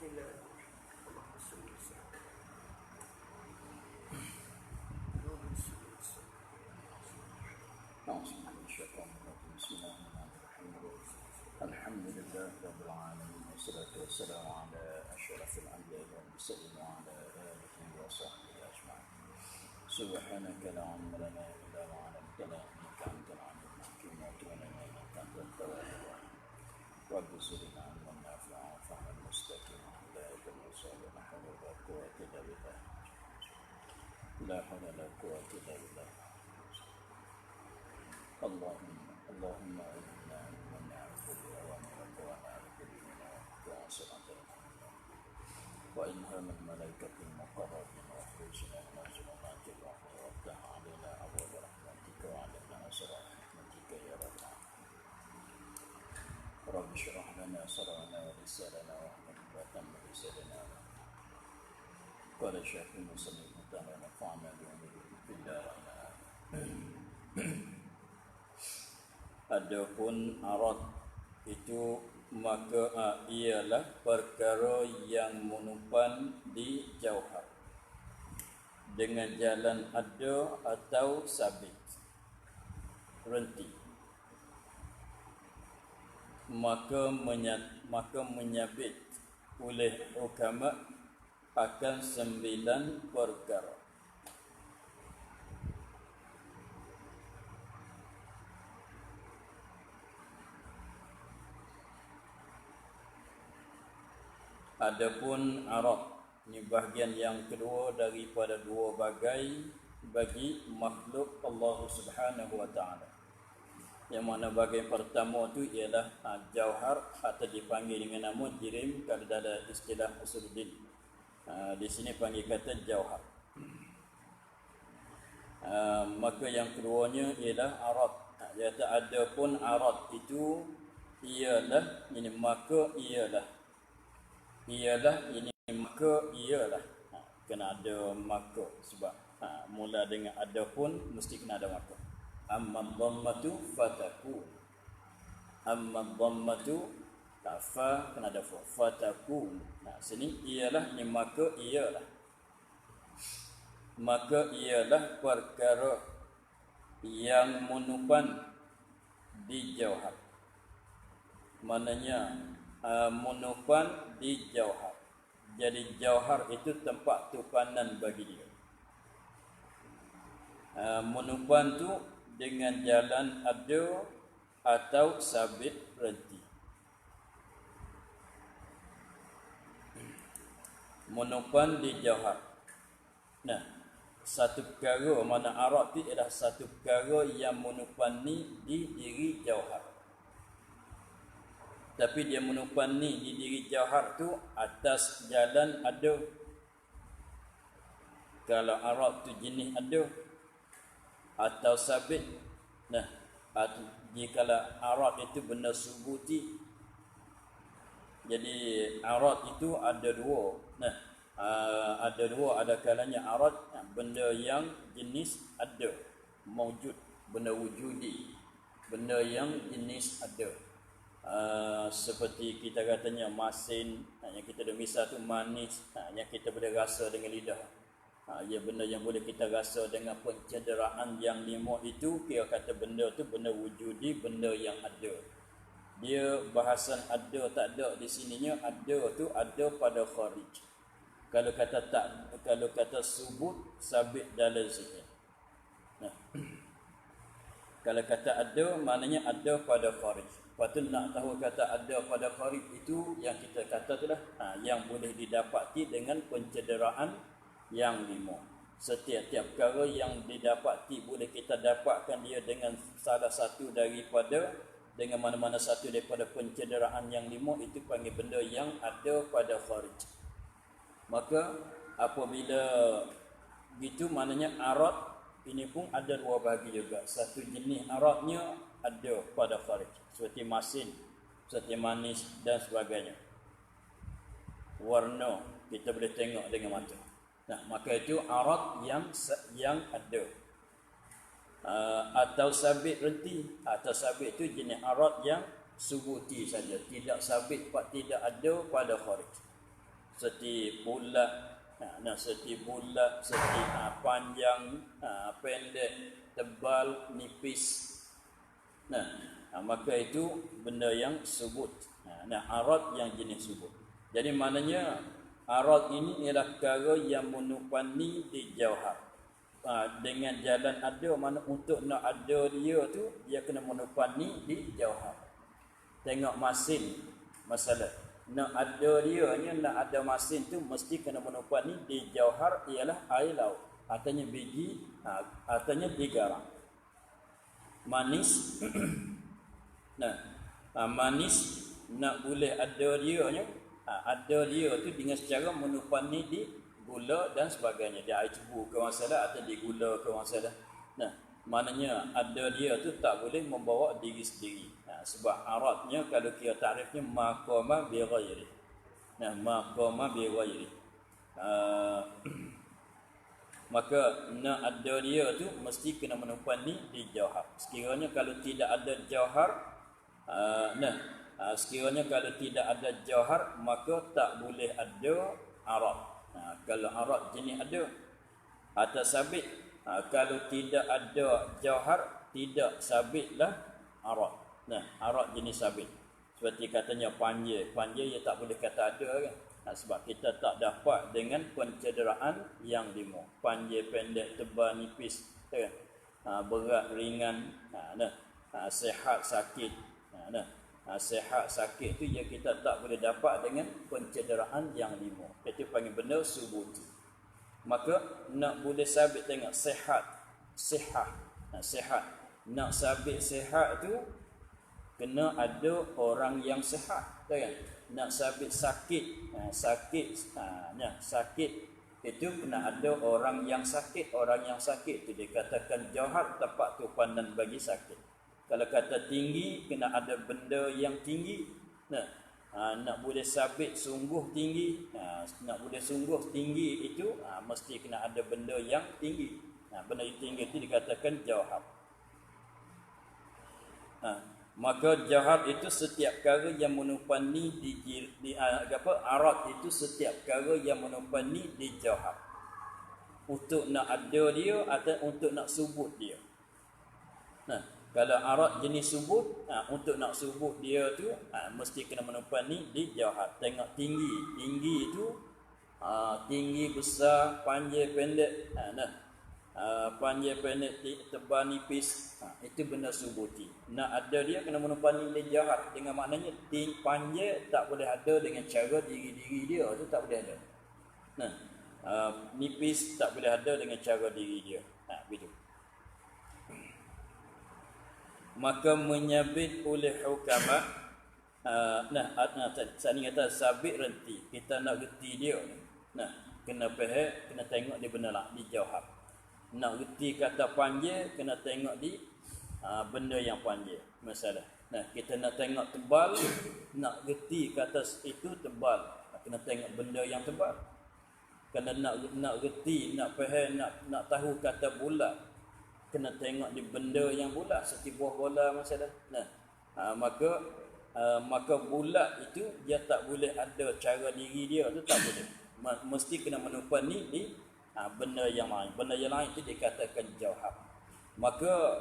الحمد لله رب العالمين والصلاة والسلام على أشرف الأنبياء والمرسلين وعلى آله وصحبه أجمعين. سبحانك لا علم لنا إلا ما علمتنا إنك أنت العليم الحكيم وتب علينا إنك أنت التواب الرحيم. رب زدنا علما نافعا وفهما مستقيما هداية الرسول لا حول ولا قوة إلا بالله. لا حول ولا قوة إلا بالله. اللهم إنا من نعرف بأوامرك ونعرف بما وعصرك وإنها من ملائكة المقربين وخروجنا من ظلمات الوحي وافتح علينا أبواب رحمتك وعلينا أسرار حكمتك يا رب العالمين. رب اشرح لنا صدرنا ولساننا واحلل عقدة من لساننا. قال الشيخ المسلم تعالى نفعنا بعلومه في الدارين. Adapun arad itu maka ialah perkara yang menumpan di jauhar dengan jalan ada atau sabit, renti, maka menyabit oleh ulama akan 9 perkara. Adapun arad, ini bahagian yang kedua daripada 2 bagai bagi makhluk Allah Subhanahu wa taala. Yang mana bahagian pertama tu ialah jauhar atau dipanggil dengan nama jirim kalau dalam istilah usuluddin. Di sini panggil kata jauhar. Maka yang keduanya ialah arad. Iaitu adapun arad itu ialah ini maka ialah ini maka ialah, kena ada maka sebab mula dengan ada pun mesti kena ada maka. Amma dhammatu fataku, amma dhammatu fa kena ada fa fataku. Sini ialah ni maka ialah perkara yang menupan di jauhar. Maknanya menupan di jauhar. Jadi jauhar itu tempat tupanan bagi dia. Menupan tu dengan jalan ada atau sabit renti. Menupan di jauhar. Nah, satu perkara mana arad itu adalah satu perkara yang menupan ni di diri jauhar. Tapi dia menupan ni di diri jauhar tu atas jalan ada. Kalau arad tu jenis ada atau sabit. Nah, jika arad itu benda subuti. Jadi arad itu ada 2. Nah, ada 2, ada kalanya arad benda yang jenis ada, maujud, benda wujudi, benda yang jenis ada. Seperti kita katanya masin, yang kita ada misal tu manis, yang kita boleh rasa dengan lidah. Ya, benda yang boleh kita rasa dengan pencederaan yang 5 itu, kira kata benda tu benda wujudi, benda yang ada. Dia bahasan ada tak ada di sininya, ada tu ada pada kharij. Kalau kata subut, sabit dalam zihn. Nah, kalau kata ada, maknanya ada pada kharij. Patut nak tahu kata ada pada kharij itu yang kita kata itulah yang boleh didapati dengan pencederaan yang 5. Setiap perkara yang didapati boleh kita dapatkan dia dengan salah satu daripada, dengan mana-mana satu daripada pencederaan yang 5 itu panggil benda yang ada pada kharij. Maka apabila gitu maknanya arad ini pun ada 2 bahagi juga. Satu jenis aradnya ada pada kharij, seperti masin, seperti manis dan sebagainya. Warna kita boleh tengok dengan mata. Nah, maka itu arad yang ada. Atau sabit renti. Atau sabit itu jenis arad yang subuti saja, tidak sabit, tidak ada pada kharij. Seperti bulat, seperti bulat, seperti panjang, pendek, tebal, nipis. Maka itu benda yang subut. Arad yang jenis subut. Jadi maknanya arad ini ialah perkara yang menupani di jauhar. Dengan jalan ada, mana untuk nak ada dia tu, dia kena menupani di jauhar. Tengok masin, masalah. Nak ada dia ni, nak ada masin tu mesti kena menupani di jauhar, ialah air laut. Artinya biji, artinya digarang. Manis. Manis nak boleh ada dia nya, ada dia tu dengan secara menupani di gula dan sebagainya. Di air cebu ke masalah atau di gula ke masalah. Maknanya ada dia tu tak boleh membawa diri sendiri. Sebab aradnya kalau kira takrifnya maqama bi ghairi. Maqama bi ghairi. Maka nak ada dia tu mesti kena menupani di jauhar. Sekiranya kalau tidak ada jauhar, sekiranya kalau tidak ada jauhar, maka tak boleh ada arad. Kalau arad jenis ada atau sabit, kalau tidak ada jauhar, tidak sabitlah arad. Arad jenis sabit. Seperti katanya panjir ia tak boleh kata ada kan. Sebab kita tak dapat dengan pencederaan yang lima. Panjang, pendek, tebal, nipis, kan? Berat, ringan, sehat, sakit. Sehat, sakit tu yang kita tak boleh dapat dengan pencederaan yang lima. Itu panggil benda subuti. Maka nak boleh sabit tengok sehat. Sehat. Nak sabit sehat tu kena ada orang yang sehat, kan? Nak sabit sakit, sakit itu kena ada orang yang sakit. Orang yang sakit itu dikatakan jauhar, tempat tupanan bagi sakit. Kalau kata tinggi, kena ada benda yang tinggi. Nak boleh sabit sungguh tinggi, nak boleh sungguh tinggi itu mesti kena ada benda yang tinggi. Benda yang tinggi itu dikatakan jauhar. Maka jauhar itu setiap perkara yang menupani arad itu setiap perkara yang menupani di jauhar. Untuk nak ada dia atau untuk nak subut dia. Kalau arad jenis subut, untuk nak subut dia tu mesti kena menupani di jauhar. Tengok tinggi itu tinggi, besar, panjang, pendek. Panjang, pendek, tebal, nipis, itu benda subuti. Nak ada dia kena menupani di jauhar. Dengan maknanya panjang tak boleh ada dengan cara diri-diri dia tu, tak boleh ada. Nipis tak boleh ada dengan cara diri dia. Begitu. Maka menyabit oleh hukama. Saya ni kata sabit renti. Kita nak reti dia. Kena faham, kena tengok dia benar di jauhar. Nak reti kata panjang, kena tengok di benda yang panjang. Masalah. Kita nak tengok tebal, nak reti kata itu tebal, kena tengok benda yang tebal. Kalau nak reti, nak faham, nak tahu kata bulat, kena tengok di benda yang bulat, seperti buah bola masalah. Maka bulat itu dia tak boleh ada cara diri dia tu, tak boleh. Mesti kena menupani di benda yang lain. Benda yang lain itu dikatakan jauhar. Maka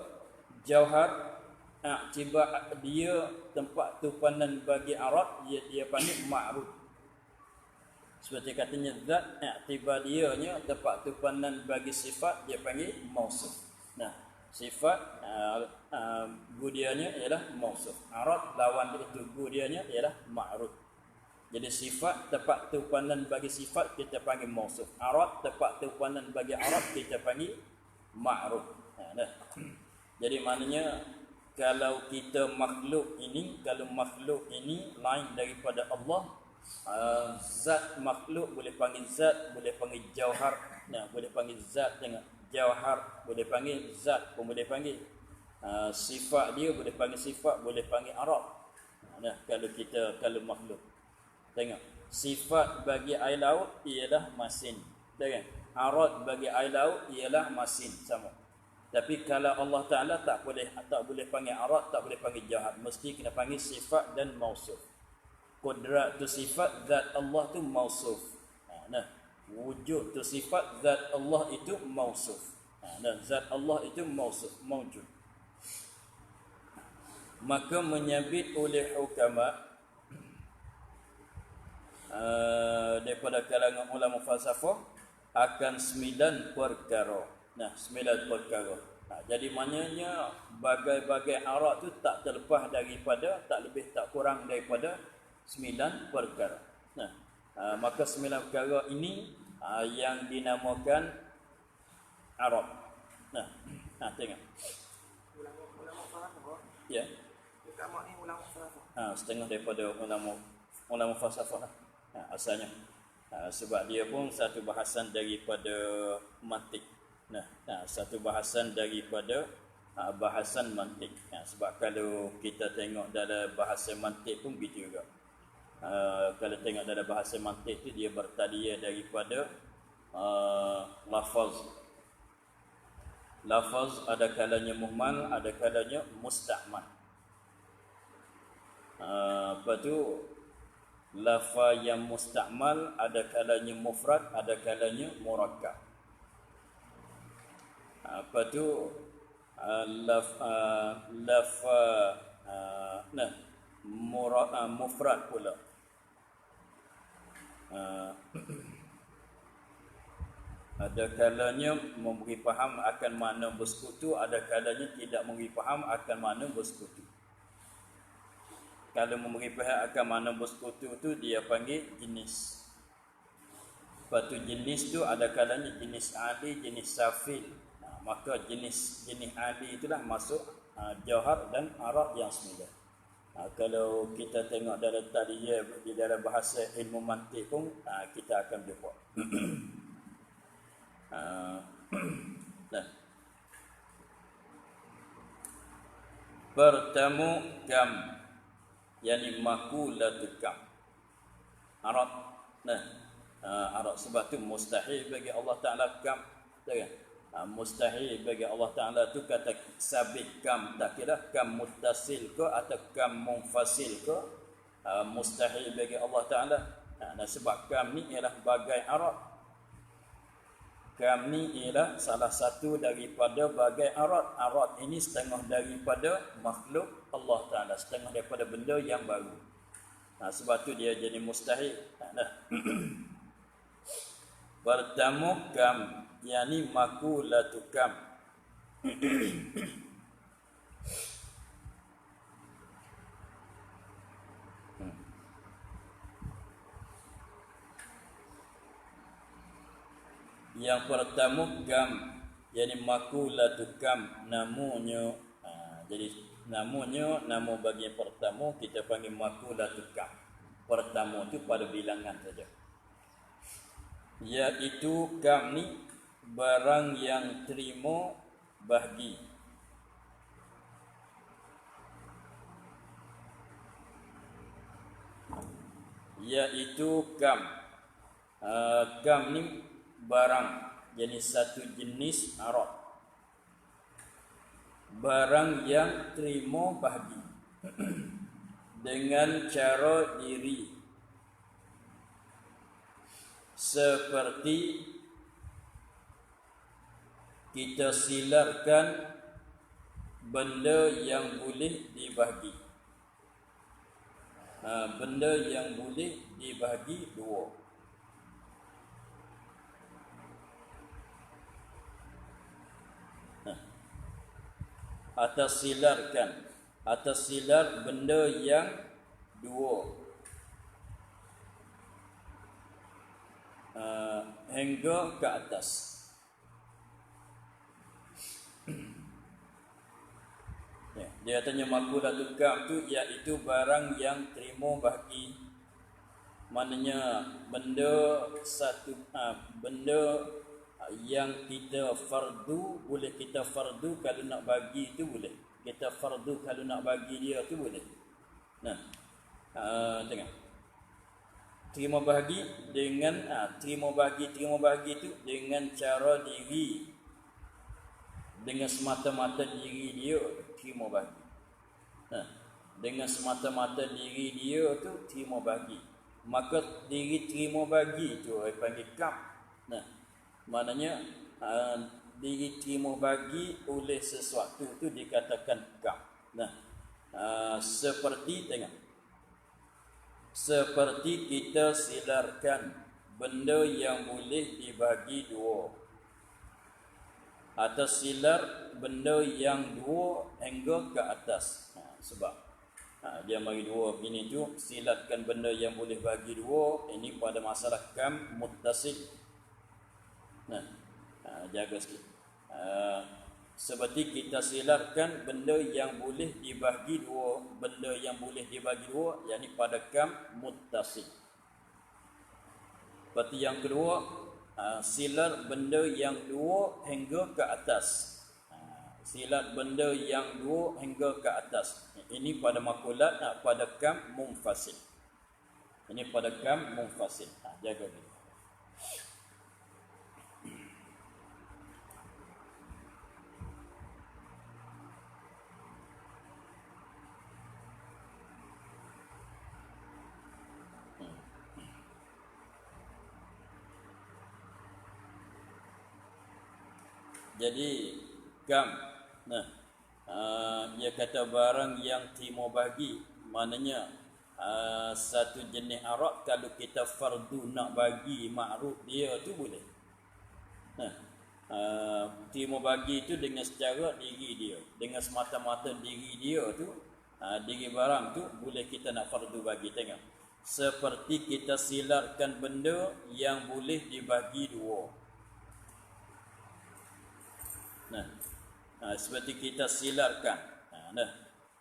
jauhar akibat dia tempat tupanan bagi arad, dia panggil ma'rud. Seperti katanya zat, akibat dia nya tempat tupanan bagi sifat, dia panggil mausuf. Sifat gudianya ialah mausuf. Arad lawan itu gudianya ialah ma'rud. Jadi sifat tempat tupanan bagi sifat kita panggil mausuf. Arad tempat tupanan bagi arad kita panggil ma'ruf. Jadi maknanya kalau kita makhluk ini lain daripada Allah, zat makhluk boleh panggil zat, boleh panggil jauhar, boleh panggil zat dengan jauhar, boleh panggil zat pun boleh panggil. Sifat dia boleh panggil sifat, boleh panggil arad. Kalau makhluk. Tengok, sifat bagi air laut ialah masin. Tengok, arad bagi air laut ialah masin, sama. Tapi kalau Allah Ta'ala tak boleh panggil arad, tak boleh panggil jauhar, mesti kena panggil sifat dan mausuf. Qudrat tu sifat, zat Allah tu mausuf. Nah, wujud tu sifat, zat Allah itu mausuf. Dan zat Allah itu mausuf, mawjud. Maka menyabit oleh hukama daripada kalangan ulama falsafah akan 9 perkara. Nah, 9 perkara. Jadi maknanya bagai-bagai arak tu tak terlepas daripada, tak lebih tak kurang daripada 9 perkara. Nah, maka 9 perkara ini yang dinamakan arak. Nah, tengok. Ulama falsafah. Ya. Dekat mak ni ulama falsafah. Setengah daripada ulama falsafah asalnya. Sebab dia pun satu bahasan daripada mantik. Satu bahasan daripada bahasan mantik. Sebab kalau kita tengok dalam bahasa mantik pun begitu juga. Kalau tengok dalam bahasa mantik tu dia bertalian daripada lafaz. Lafaz ada kalanya muhmal, ada kalanya musta'mal. Lepas tu lafaz yang musta'mal ada kalanya mufrad, ada kalanya murakkab. Apa tu mufrad pula. Ada kalanya memberi faham akan makna bersekutu, ada kalanya tidak memberi faham akan makna bersekutu. Kalau memberi faham akan makna bersekutu tu dia panggil jenis. Lepas tu jenis tu ada kalanya jenis ali, jenis safil. Maka jenis ali itulah masuk jauhar dan arak yang 9. Kalau kita tengok dalam tadiyah di dalam bahasa ilmu mantik pun kita akan jumpa. Bertemu kam, yani makulatu kam. Arak. Arak sebab tu mustahil bagi Allah Taala kam, kan? Mustahil bagi Allah Ta'ala tu kata sabit kam, tak kira kam muttasil ke atau kam munfasil ke, mustahil bagi Allah Ta'ala. Sebab kam ni ialah bagai arak. Kam ni ialah salah satu daripada bagai arak. Arak ini setengah daripada makhluk Allah Ta'ala, setengah daripada benda yang baru. Sebab tu dia jadi mustahil. Bertemu kam, yani makulatu kam. Yang pertama kam, yani makulatu kam, namanya. Jadi namanya, nama bagi yang pertama kita panggil makulatu kam. Pertama tu pada bilangan saja. Iaitu kam ni barang yang terima bahagi. Iaitu kam. Kam ni barang, jadi satu jenis arak. Barang yang terima bahagi dengan cara diri, seperti kita silarkan benda yang boleh dibahagi. Benda yang boleh dibahagi dua. Atas silarkan, atas silar benda yang dua. Hingga ke atas. Dia tanya makulatul kam tu iaitu barang yang terima bahagi. Maknanya benda satu benda yang kita fardu, boleh kita fardu kalau nak bagi tu boleh. Kita fardu kalau nak bagi dia tu boleh. Tengok. Terima bahagi dengan terima bahagi tu dengan cara diri, dengan semata-mata diri dia terima bahagi. dengan semata-mata diri dia tu terima bagi, maka diri terima bagi tu panggil kam. Nah, maknanya diri terima bagi oleh sesuatu tu dikatakan kam. Nah, seperti tengok, seperti kita silarkan benda yang boleh dibagi dua, atau silar benda yang dua hingga ke atas. Sebab dia bagi dua begini tu, silatkan benda yang boleh bagi dua, ini pada masalah kam muttasil. Nah, jaga sikit. Seperti kita silarkan benda yang boleh dibagi dua, benda yang boleh dibagi dua, yakni pada kam muttasil. Seperti yang kedua, silar benda yang dua hingga ke atas. Silat benda yang dua hingga ke atas. Ini pada makulat, pada kam munfasil. Ini pada kam munfasil. Jaga ni. Jadi kam, dia kata barang yang terima bagi, maknanya satu jenis arak kalau kita fardu nak bagi makruf dia tu boleh. Terima bagi itu dengan secara diri dia, dengan semata-mata diri dia tu, diri barang tu boleh kita nak fardu bagi. Tengok, seperti kita silarkan benda yang boleh dibagi dua. Seperti kita silarkan.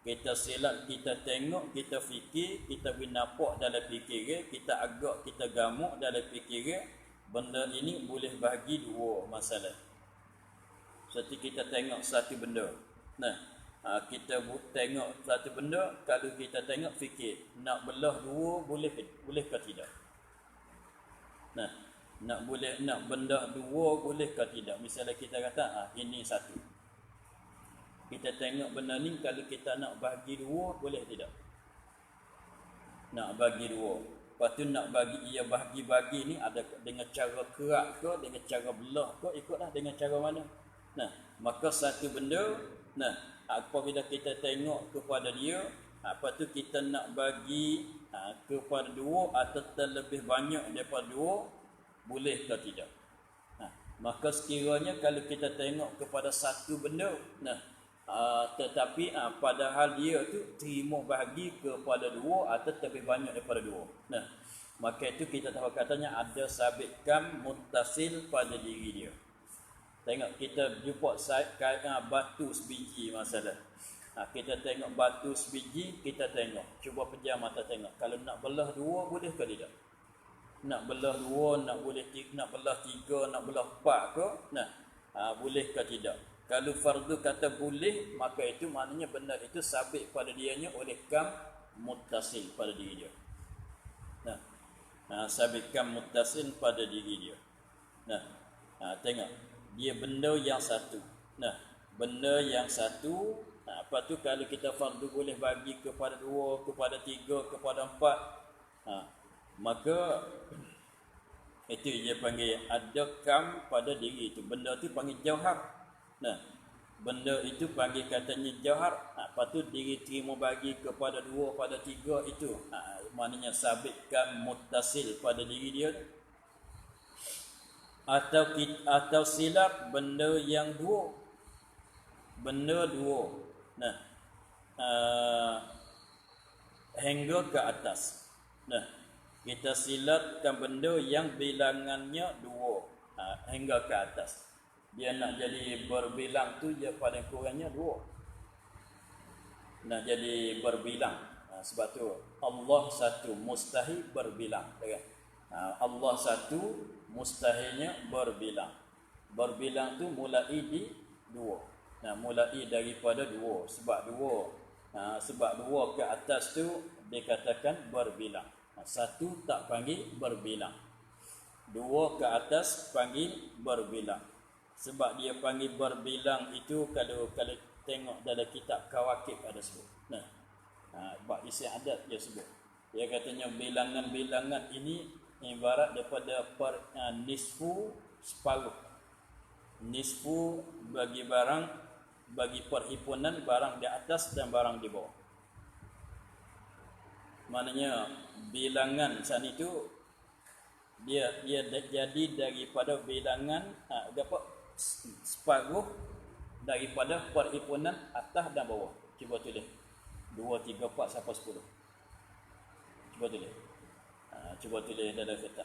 Kita silat, kita tengok, kita fikir, kita nampak dalam fikir, kita agak, kita gamuk dalam fikir, benda ini boleh bagi dua masalah. Seperti kita tengok satu benda. Kita tengok satu benda, kalau kita tengok fikir, nak belah dua boleh ke tidak? Nak benda dua boleh ke tidak? Misalnya kita kata ini satu. Kita tengok benda ni, kalau kita nak bagi dua boleh tidak? Nak bagi dua. Lepas tu nak bagi, ia bagi-bagi ni ada dengan cara kerak ke, dengan cara belah ke, ikutlah dengan cara mana. Maka satu benda, apabila kita tengok kepada dia, lepas tu kita nak bagi kepada dua atau terlebih banyak daripada dua, boleh ke tidak? Maka sekiranya kalau kita tengok kepada satu benda, tetapi padahal dia tu terima bagi kepada dua atau lebih banyak daripada dua, maka itu kita tahu katanya ada sabit kam muttasil pada diri dia. Tengok, kita jumpa batu sebiji masalah. Kita tengok batu sebiji, kita tengok, cuba pejam mata tengok, kalau nak belah dua boleh ke tidak? Nak belah dua, nak belah tiga, nak belah empat ke? Boleh ke tidak? Kalau fardu kata boleh, maka itu maknanya benda itu sabit pada dianya oleh kam muttasil pada diri dia. Sabit kam muttasil pada diri dia. Tengok, dia benda yang satu. Benda yang satu. Apa tu kalau kita fardu boleh bagi kepada dua, kepada tiga, kepada empat, maka itu dia panggil ada kam pada diri itu. Benda tu panggil jauhar. Benda itu panggil katanya jauhar. Lepas tu diri terima bagi kepada dua, pada tiga, itu maknanya sabit kam muttasil pada diri dia. Atau silap benda yang dua. Benda dua. Hingga ke atas. Kita silatkan benda yang bilangannya dua, hingga ke atas. Dia nak jadi berbilang tu, dia paling kurangnya dua. Nak jadi berbilang. Sebab tu Allah satu, mustahil berbilang. Allah satu, mustahilnya berbilang. Berbilang tu mulai di dua. Mulai daripada dua. Sebab dua ke atas tu dikatakan berbilang. Satu tak panggil berbilang. Dua ke atas panggil berbilang. Sebab dia panggil berbilang itu kalau tengok dalam kitab Kawakib ada sebut. isi adat dia sebut. Dia katanya bilangan-bilangan ini ibarat daripada nisfu separuh. Nisfu bagi perhimpunan barang di atas dan barang di bawah. Maknanya bilangan sana itu dia jadi daripada bilangan separuh daripada perhimpunan atas dan bawah. Cuba tulis 2, 3, 4 sampai 10. Cuba tulis. Cuba tulis dalam kertas.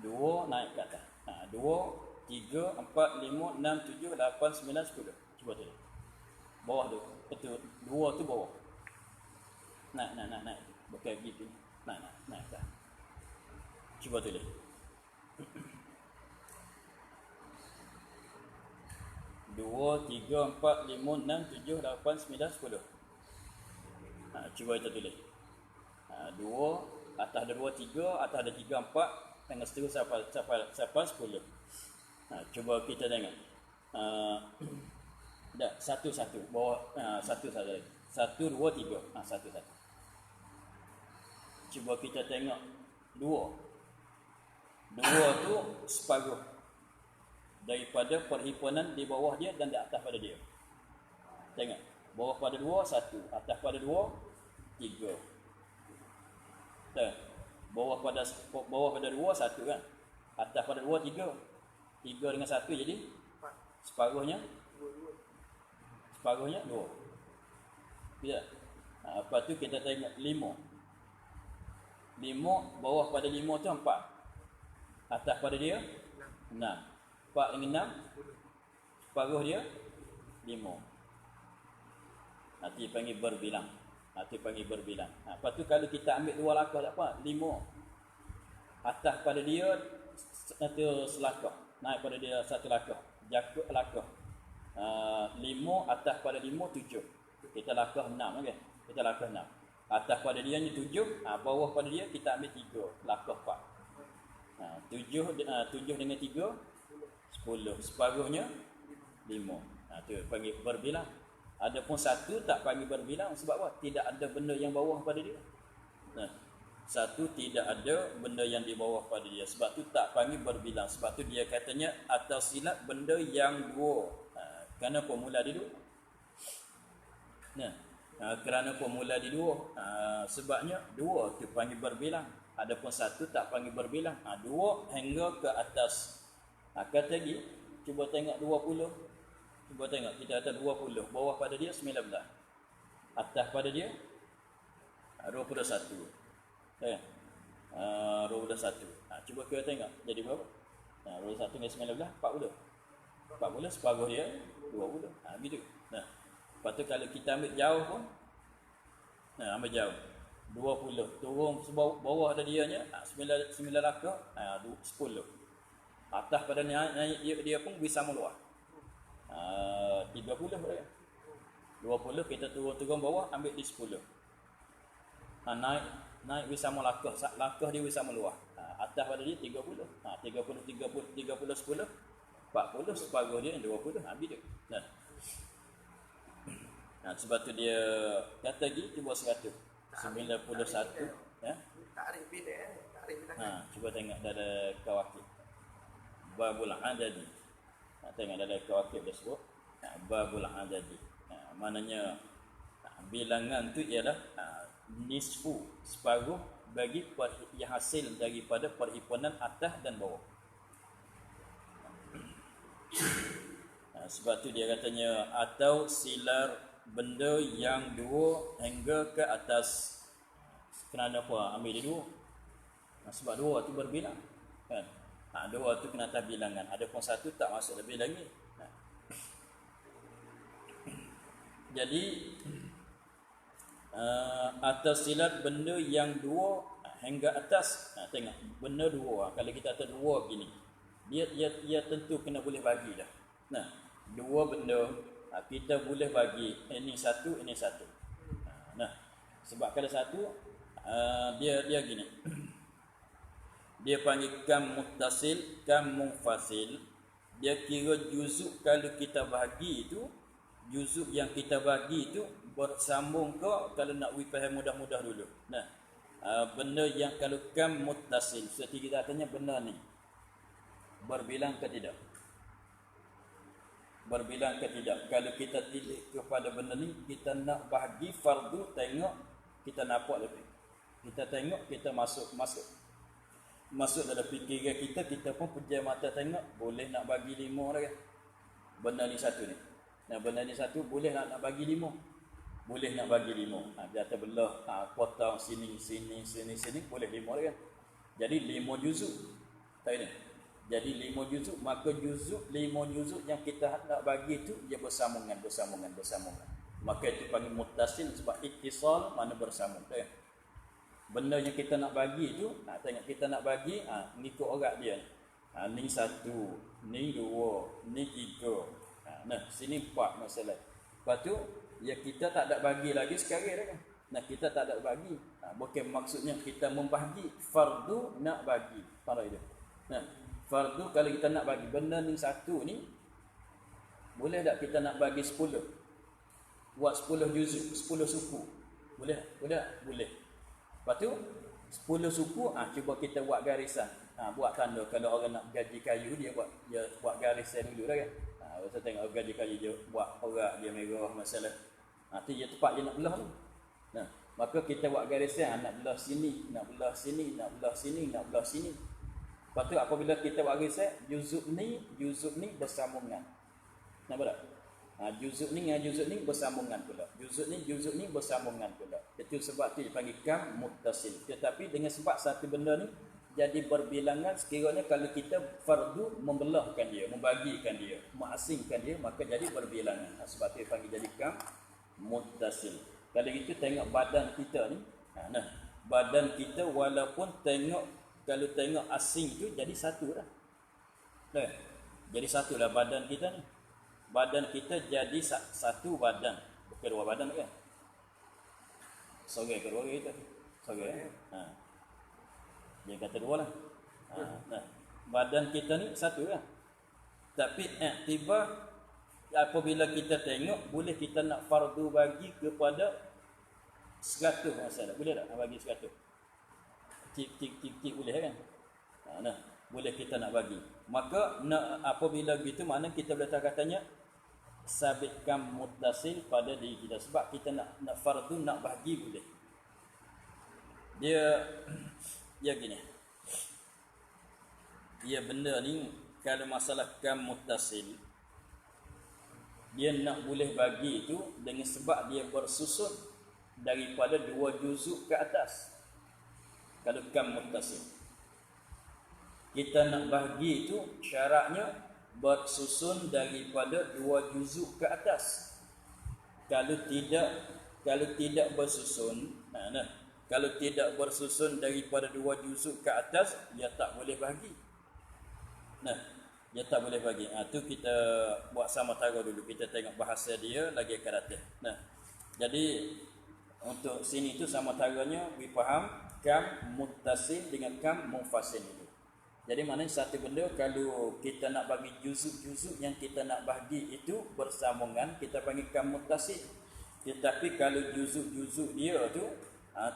2 naik ke atas. 2, 3, 4, 5, 6, 7, 8, 9, 10. Cuba tulis. Bawah tu. Betul. 2 tu bawah. Naik. Bukan gitu. Naik ke atas. Cuba tulis. 2, 3, 4, 5, 6, 7, 8, 9, 10. Cuba kita tulis. 2, atas ada 2, 3, atas ada 3, 4, tengah seterus sampai 10. Cuba kita tengok. Dah, satu bawah, satu lagi. 1, 2, 3. Satu. Cuba kita tengok 2. 2 tu separuh daripada perhimpunan di bawah dia dan di atas pada dia. Tengok. Bawah pada 2, 1. Atas pada 2, 3. Bawah pada 2, 1 kan. Atas pada 2, 3. 3 dengan 1 jadi separuhnya 2. Ya. Lepas tu kita tengok 5. 5 bawah pada 5 tu 4. Atas pada dia 6. 4 dengan 6 separuh dia 5. Nanti panggil berbilang. Lepas tu kalau kita ambil 2 langkah tak apa, 5 atas pada dia satu selangkah, naik pada dia 1 langkah, jakut langkah. 5 atas pada 5 7. Kita langkah 6 okey. Kita langkah 6. Atas pada dia ni 7, bawah pada dia kita ambil 3, langkah 4. 7 dengan 3 10, separuhnya 5. Tu panggil berbilang. Adapun 1 tak panggil berbilang sebab apa? Tidak ada benda yang bawah pada dia. 1 tidak ada benda yang di bawah pada dia. Sebab tu tak panggil berbilang. Sebab tu dia katanya atau silap benda yang 2. Kenapa mula di 2? Kerana formula di 2. Sebabnya 2 tu panggil berbilang. Adapun 1 tak panggil berbilang. 2 hingga ke atas. Kata lagi, cuba tengok 20. Cuba tengok, kita atas 20. Bawah pada dia 19. Atas pada dia 21. 21. Cuba kita tengok, jadi berapa? 21 dengan 19, 40. 40 separuh dia 20. Gitu. Lepas tu kalau kita ambil jauh pun, ambil jauh 20 turun bawah ada dianya 9 langkah 10. Atas pada naik dia pun bisa meluar 30 dia. 20 kita turun bawah ambil di 10. Naik bisa melangkah dia bisa meluar. Atas pada dia 30. 30 10 40 separuh dia 20 habis dia. Sebab tu dia kata lagi cuba 191 ya. Takrif bila Cuba tengok dalam kawakib babul adadi. Tengok dalam kawakib dia sebut babul adadi. Maknanya bilangan tu ialah nisfu, separuh bagi yang hasil daripada perhimpunan atas dan bawah. Sebab tu dia katanya atau silar benda yang 2 hingga ke atas. Kerana apa? Ambil dia 2. Sebab 2 tu berbilang kan. 2 tu kena atas bilangan. Adapun 1 tak masuk lebih lagi. Jadi atas silat benda yang 2 hingga atas. Tengok benda 2. Kalau kita atas 2 gini, dia tentu kena boleh bagi dah. 2 benda kita boleh bagi ini 1, ini 1. Sebab kalau 1 dia gini. Dia panggil kam muttasil, kam munfasil. Dia kira juzuk kalau kita bagi itu, juzuk yang kita bagi itu bersambung ke, kalau nak faham mudah-mudah dulu. Nah, benda yang kalau kam muttasil, seperti kita katanya benda ni berbilang ke tidak? Berbilang ke tidak? Kalau kita tilik kepada benda ni, kita nak bahagi fardu, tengok kita nampak lebih. Kita tengok, kita masuk dalam fikiran kita pun pejam mata tengok, boleh nak bagi 5 dah kan? Benda ni satu ni. Nah, benda ni satu boleh nak bagi 5. Boleh nak bagi 5. Dia kata belah, potong sini, boleh 5 dah kan? Jadi 5 juzuk. Tak ni. Jadi 5 juzuk, maka 5 juzuk yang kita nak bagi tu dia bersambungan. Maka itu panggil muttasil sebab ittisal mana bersambung, tak kan? Benda yang kita nak bagi tu, tengok kita nak bagi, ngikut orang dia. Ni 1, ni 2, ni 3. Nah, sini 4 masalah. Lepas tu, ya kita tak ada bagi lagi sekarang dah kan. Nah, kita tak ada bagi. Bukan maksudnya kita membahagi, fardu nak bagi. Faham itu? Nah, fardu kalau kita nak bagi benda ni 1 ni, boleh tak kita nak bagi 10? Buat 10 juzuk, 10 suku. Boleh? Boleh. Lepas tu 10 suku, cuba kita buat garisan. Buat tanda kalau orang nak gaji kayu dia buat garisan dulu dah kan. Kita tengok gaji kayu dia buat orang dia merah masalah. Tu dia tempat dia nak belah tu. Nah, maka kita buat garisan, nak belah sini, nak belah sini, nak belah sini, nak belah sini. Lepas tu apabila kita buat garisan, juzuk ni bersambungan. Nampak tak? Juzuk ni dengan juzuk ni bersambungan pula. Juzuk ni bersambungan pula. Itu sebab tu dipanggil kam muttasil. Tetapi dengan sebab satu benda ni jadi berbilangan, sekiranya kalau kita fardu membelahkan dia, membagikan dia, mengasingkan dia, maka jadi berbilangan. Sebab tu dipanggil jadi kam muttasil. Kalau itu tengok badan kita ni. Badan kita walaupun kalau tengok asing tu jadi satu dah. Jadi satu lah badan kita ni. Badan kita jadi satu badan. Bukan 2 badan kan? Sorang ke 2 kita? Sorang. Dia kata 2 lah. Badan kita ni satu kan? Tapi tiba apabila kita tengok, boleh kita nak fardu bagi kepada 100 masalah. Boleh tak nak bagi 100? Tik boleh kan? Boleh kita nak bagi. Maka apabila begitu, makna kita boleh katanya sabitkan muttasil pada diri kita. Sebab kita nak fardu, nak bagi boleh. Dia gini. Dia benda ni, kalau masalah kam muttasil, dia nak boleh bagi itu dengan sebab dia bersusun daripada 2 juzuk ke atas. Kalau kam muttasil, kita nak bahagi itu syaratnya bersusun daripada 2 juzuk ke atas. Kalau tidak bersusun, kalau tidak bersusun daripada 2 juzuk ke atas, dia tak boleh bahagi. Dia tak boleh bagi. Tu kita buat sama tara dulu. Kita tengok bahasa dia lagi akan datang. Jadi untuk sini tu sama taranya faham kam muttasil dengan kam munfasil dulu. Jadi maknanya satu benda, kalau kita nak bagi juzuk-juzuk yang kita nak bahagi itu bersambungan, kita panggil kam muttasil. Tetapi kalau juzuk-juzuk dia tu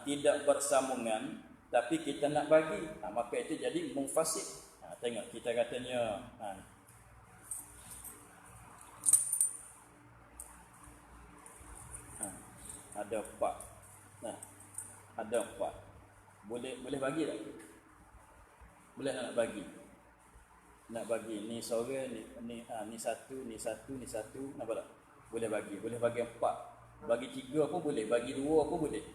tidak bersambungan, tapi kita nak bagi, maka itu jadi munfasil. Tengok kita katanya ada 4. Ada 4. Boleh bagi tak? Boleh nak bagi. Nak bagi ni seorang ni satu, nampak tak? Boleh bagi 4. Bagi 3 pun boleh, bagi 2 pun boleh.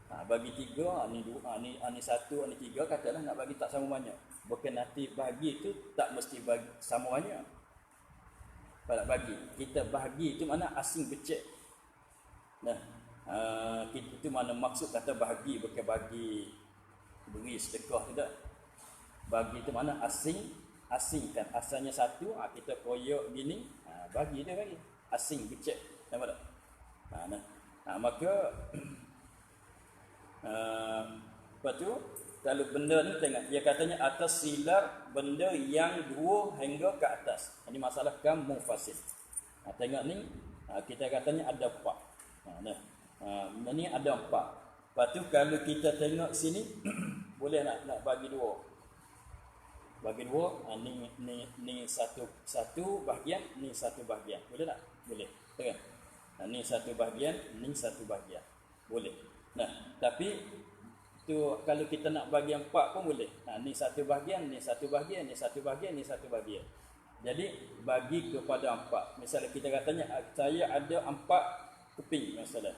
Bagi 3 ni 2, ni 1, ni 3, katalah nak bagi tak sama banyak. Bukan nanti bagi tu tak mesti bagi sama banyak. Kalau bagi, kita bahagi itu mana asing becek. Itu mana maksud kata bahagi, bukan bagi beri sedekah tidak. Bagi itu mana asingkan. Asalnya satu, kita koyok gini, bagi dia bagi. Asing becek, nampak tak? Maka lepas tu kalau benda ni tengok, dia katanya atas silar benda yang 2 hingga ke atas. Ini masalah kam munfasil. Tengok ni, kita katanya ada 4. Ni ada 4. Lepas tu kalau kita tengok sini boleh nak bagi 2. Bagi 2, ni satu bahagian, ni satu bahagian. Boleh tak? Boleh. Kan? Ni satu bahagian, ni satu bahagian. Boleh. Nah, tapi tu kalau kita nak bagi 4 pun boleh. Ni satu bahagian, ni satu bahagian, ni satu bahagian, ni satu bahagian. Jadi bagi kepada 4. Misalnya kita katanya saya ada 4 keping misalnya.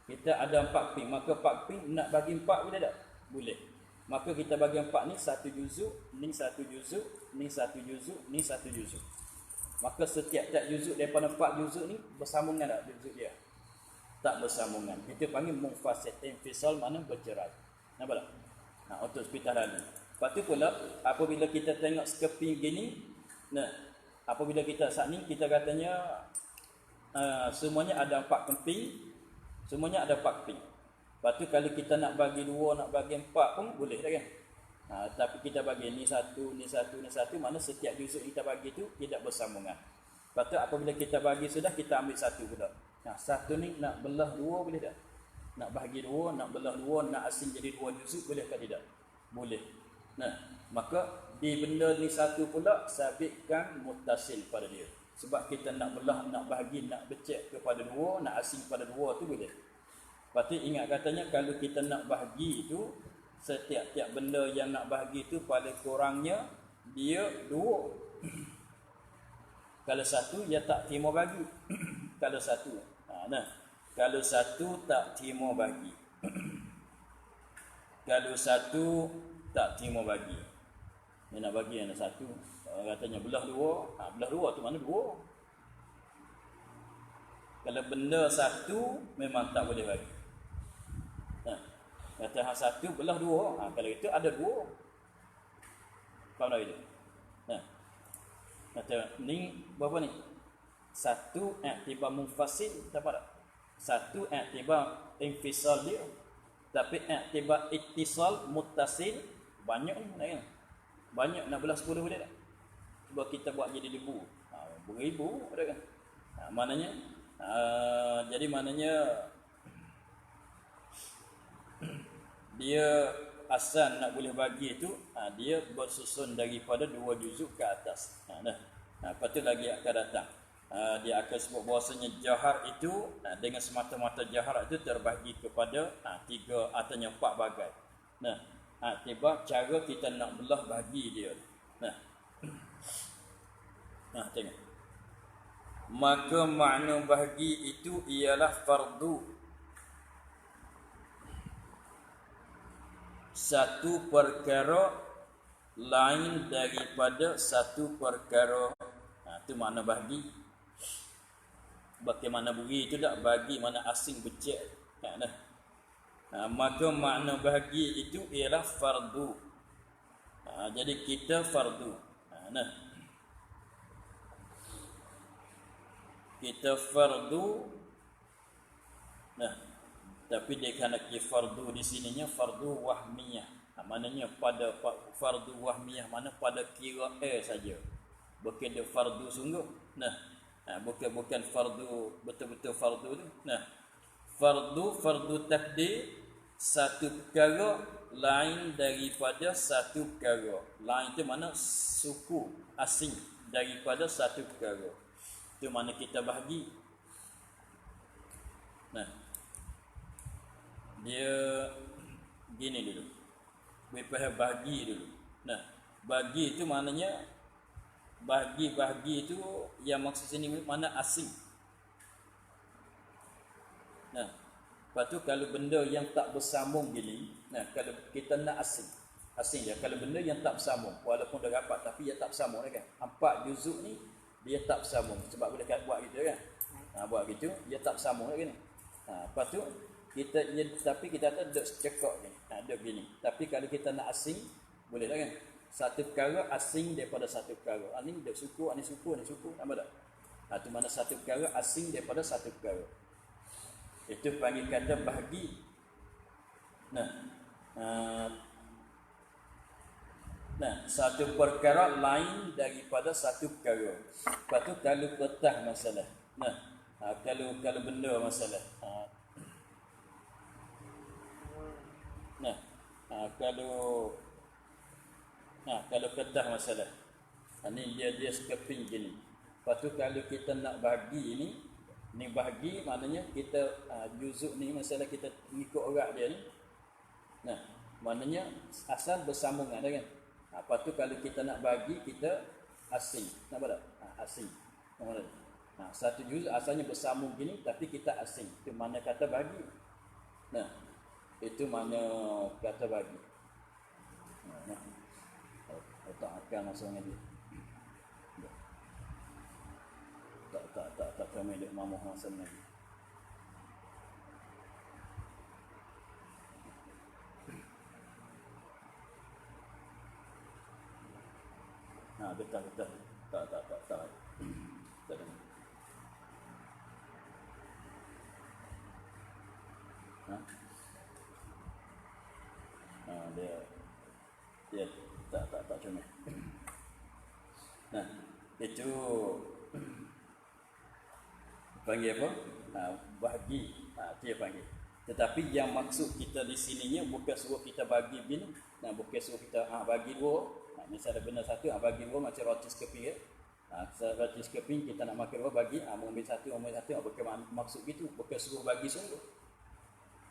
Kita ada 4 keping, maka 4 keping nak bagi 4 boleh tak? Boleh. Maka kita bagi 4 ni satu juzuk, ni satu juzuk, ni satu juzuk, ni satu juzuk. Maka setiap juzuk daripada 4 juzuk ni bersambungan tak juzuk dia? Tak bersambungan. Kita panggil munfasil. Infisal mana bercerai. Nampak tak? Untuk sepital lalu. Lepas tu pula apabila kita tengok sekeping gini, apabila kita saat ni kita katanya semuanya ada 4 keping, semuanya ada 4 keping. Lepas tu kalau kita nak bagi 2, nak bagi 4 pun boleh tak kan? Tapi kita bagi ni satu, ni satu, ni satu, mana setiap juzuk kita bagi tu tidak bersambungan. Lepas tu apabila kita bagi sudah, kita ambil satu pula. Satu ni nak belah 2 boleh tak? Nak bahagi 2, nak belah 2, nak asing jadi 2 juzuk boleh ke tidak? Boleh. Maka di benda ni satu pula sabitkan muttasil pada dia. Sebab kita nak belah, nak bahagi, nak becek kepada 2, nak asing pada 2 tu boleh. Lepas tu ingat katanya kalau kita nak bahagi tu, setiap-tiap benda yang nak bahagi tu paling kurangnya dia 2. Kalau satu dia tak terima bagi. Kalau satu. Kalau satu tak terima bagi. Kalau satu tak terima bagi. Dia nak bagi yang satu. Katanya belah 2. Belah 2 tu mana 2? Kalau benda satu memang tak boleh bagi. Kata satu belah 2. Kalau itu ada 2. Faham tak itu? Kata ni berapa ni? Satu i'tibar munfasil, dapat tak? Satu i'tibar infisal dia. Tapi i'tibar ittisal muttasil banyak ni kan? Banyak nak belah 10 boleh tak? Cuba kita buat jadi 1000. Beribu ada kan? Maknanya jadi maknanya dia asal nak boleh bagi itu dia bersusun daripada 2 juzuk ke atas. Lepas tu lagi akan datang. Dia akan sebut bahawasanya jahar itu dengan semata-mata jahar itu terbahagi kepada 3 atau 4 bagai. Tiba cara kita nak belah bagi dia. Tengok. Maka makna bahagi itu ialah fardu. Satu perkara lain daripada satu perkara. Itu makna bahagi. Bagaimana bagi itu tak? Bagi mana asing becek. Maka makna bahagi itu ialah fardu. Jadi kita fardu. Kita fardu. Tapi dia kena fardu di sininya fardu wahmiyah. Maknanya pada fardu wahmiyah mana pada kira saja. Bukan dia fardu sungguh. Bukan fardu betul-betul fardu tu. Fardu takdir satu perkara lain daripada satu perkara. Lain itu mana suku asing daripada satu perkara. Itu mana kita bahagi. Dia gini dulu. Kita bagi dulu. Bagi itu maknanya bagi itu yang maksud sini mana asing. Lepas tu kalau benda yang tak bersambung gini, kalau kita nak asing dia. Kalau benda yang tak bersambung, walaupun dah rapat tapi dia tak bersambung kan. 4 juzuk ni dia tak bersambung. Sebab bila kat buat gitu kan. Buat gitu dia tak bersambung kan. Lepas tu tapi kita tak duduk cekak ni. Duduk gini. Tapi kalau kita nak asing, boleh tak kan? Satu perkara asing daripada satu perkara. Ini duduk suku, ini suku, ini suku. Nampak tak? Itu mana satu perkara asing daripada satu perkara. Itu panggil kata bahagi. Satu perkara lain daripada satu perkara. Lepas tu kalau petah masalah. Kalau benda masalah. Nah, kalau kedah masalah. Ni dia sekeping gini. Lepas tu kalau kita nak bagi ni bahagi maknanya kita juzuk ni masalah kita ikut orang dia ni. Nah, maknanya asal bersambungan dah kan. Lepas tu kalau kita nak bagi kita asing. Nampak tak? Asing. Nampak tak? Satu juzuk asalnya bersambung gini tapi kita asing. Itu mana kata bagi. Nah, itu mana kata bagi. Nah. Tak akan masuk dengan dia. Tak kami duk mamuh masa lagi. Betul. Tak. Tak. Dia tak comel. Nah, itu panggil apa? Bahagi. Dia panggil. Tetapi yang maksud kita di sininya bukan suruh kita bagi bin, bukan suruh kita bagi dua. Misalnya benda satu, bagi dua macam roti sekeping ya. Roti sekeping kita nak makan dua bagi, ambil satu, bukan maksud gitu, bukan suruh bagi sungguh.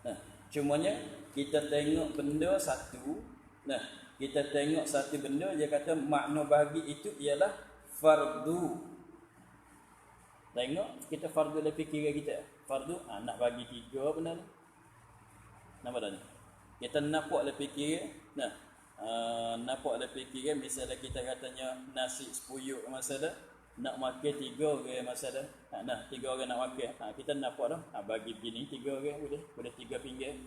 Nah, cumanya kita tengok benda satu. Nah, kita tengok satu benda, dia kata makna bahagi itu ialah fardu. Tengok kita fardu dalam fikiran kita. Fardu nak bagi 3 benda ni. Nampak tak ni? Kita nampak dalam fikiran. Nah, nampak dalam fikiran misalnya kita katanya nasi sepuyuk masalah nak makan 3 orang masalah. Nah, 3 orang nak makan. Kita nampak dah. Bagi bini 3 orang boleh 3 pinggir.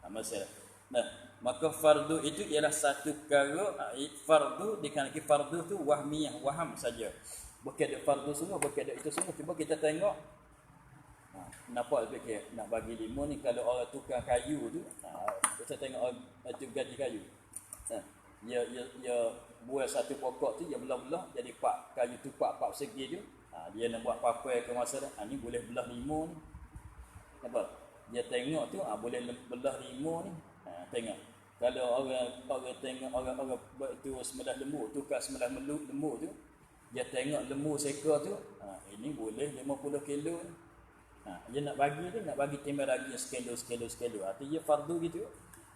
Masalah. Nah, maka fardu itu ialah satu perkara. Fardu dikarenakan fardu tu wahmiyah, waham saja. Bukan ada fardu semua, bukan ada itu semua. Cuba kita tengok. Nampak fikir nak bagi 5 ni kalau orang tukar kayu tu, kita tengok orang tu gaji kayu. Dia buat satu pokok tu dia belah-belah jadi 4 kayu tu 4 segi tu. Dia nak buat papai ke masa dah. Ni boleh belah 5 ni. Nampak? Dia tengok tu boleh belah 5 ni. Tengok. Kalau orang tengok orang itu semelah lembu, tukar semelah lembu tu, dia tengok lembu seekor tu, ini boleh 50 kilo ni. Dia nak bagi timbang lagi sekilo. Artinya fardu gitu.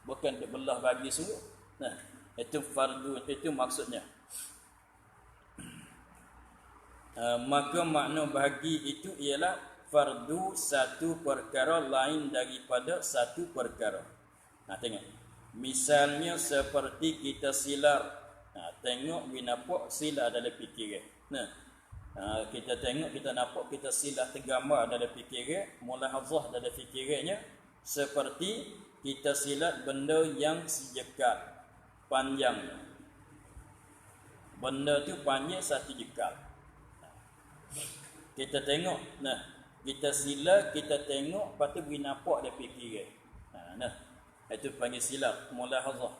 Bukan dia belah bagi sungguh. Nah, itu fardu, itu maksudnya. Maka makna bahagi itu ialah fardu satu perkara lain daripada satu perkara. Tengok. Misalnya seperti kita silar. Tengok binapok silar dalam fikiran. Kita tengok, kita nampak, kita silar tergambar dalam fikiran, mulahazah dalam fikirannya seperti kita silat benda yang sejekal panjangnya. Benda tu panjang 1 jekal. Kita tengok, kita sila, kita tengok, lepas tu beri nampak dia fikiran. Itu panggil silap, mulahazah.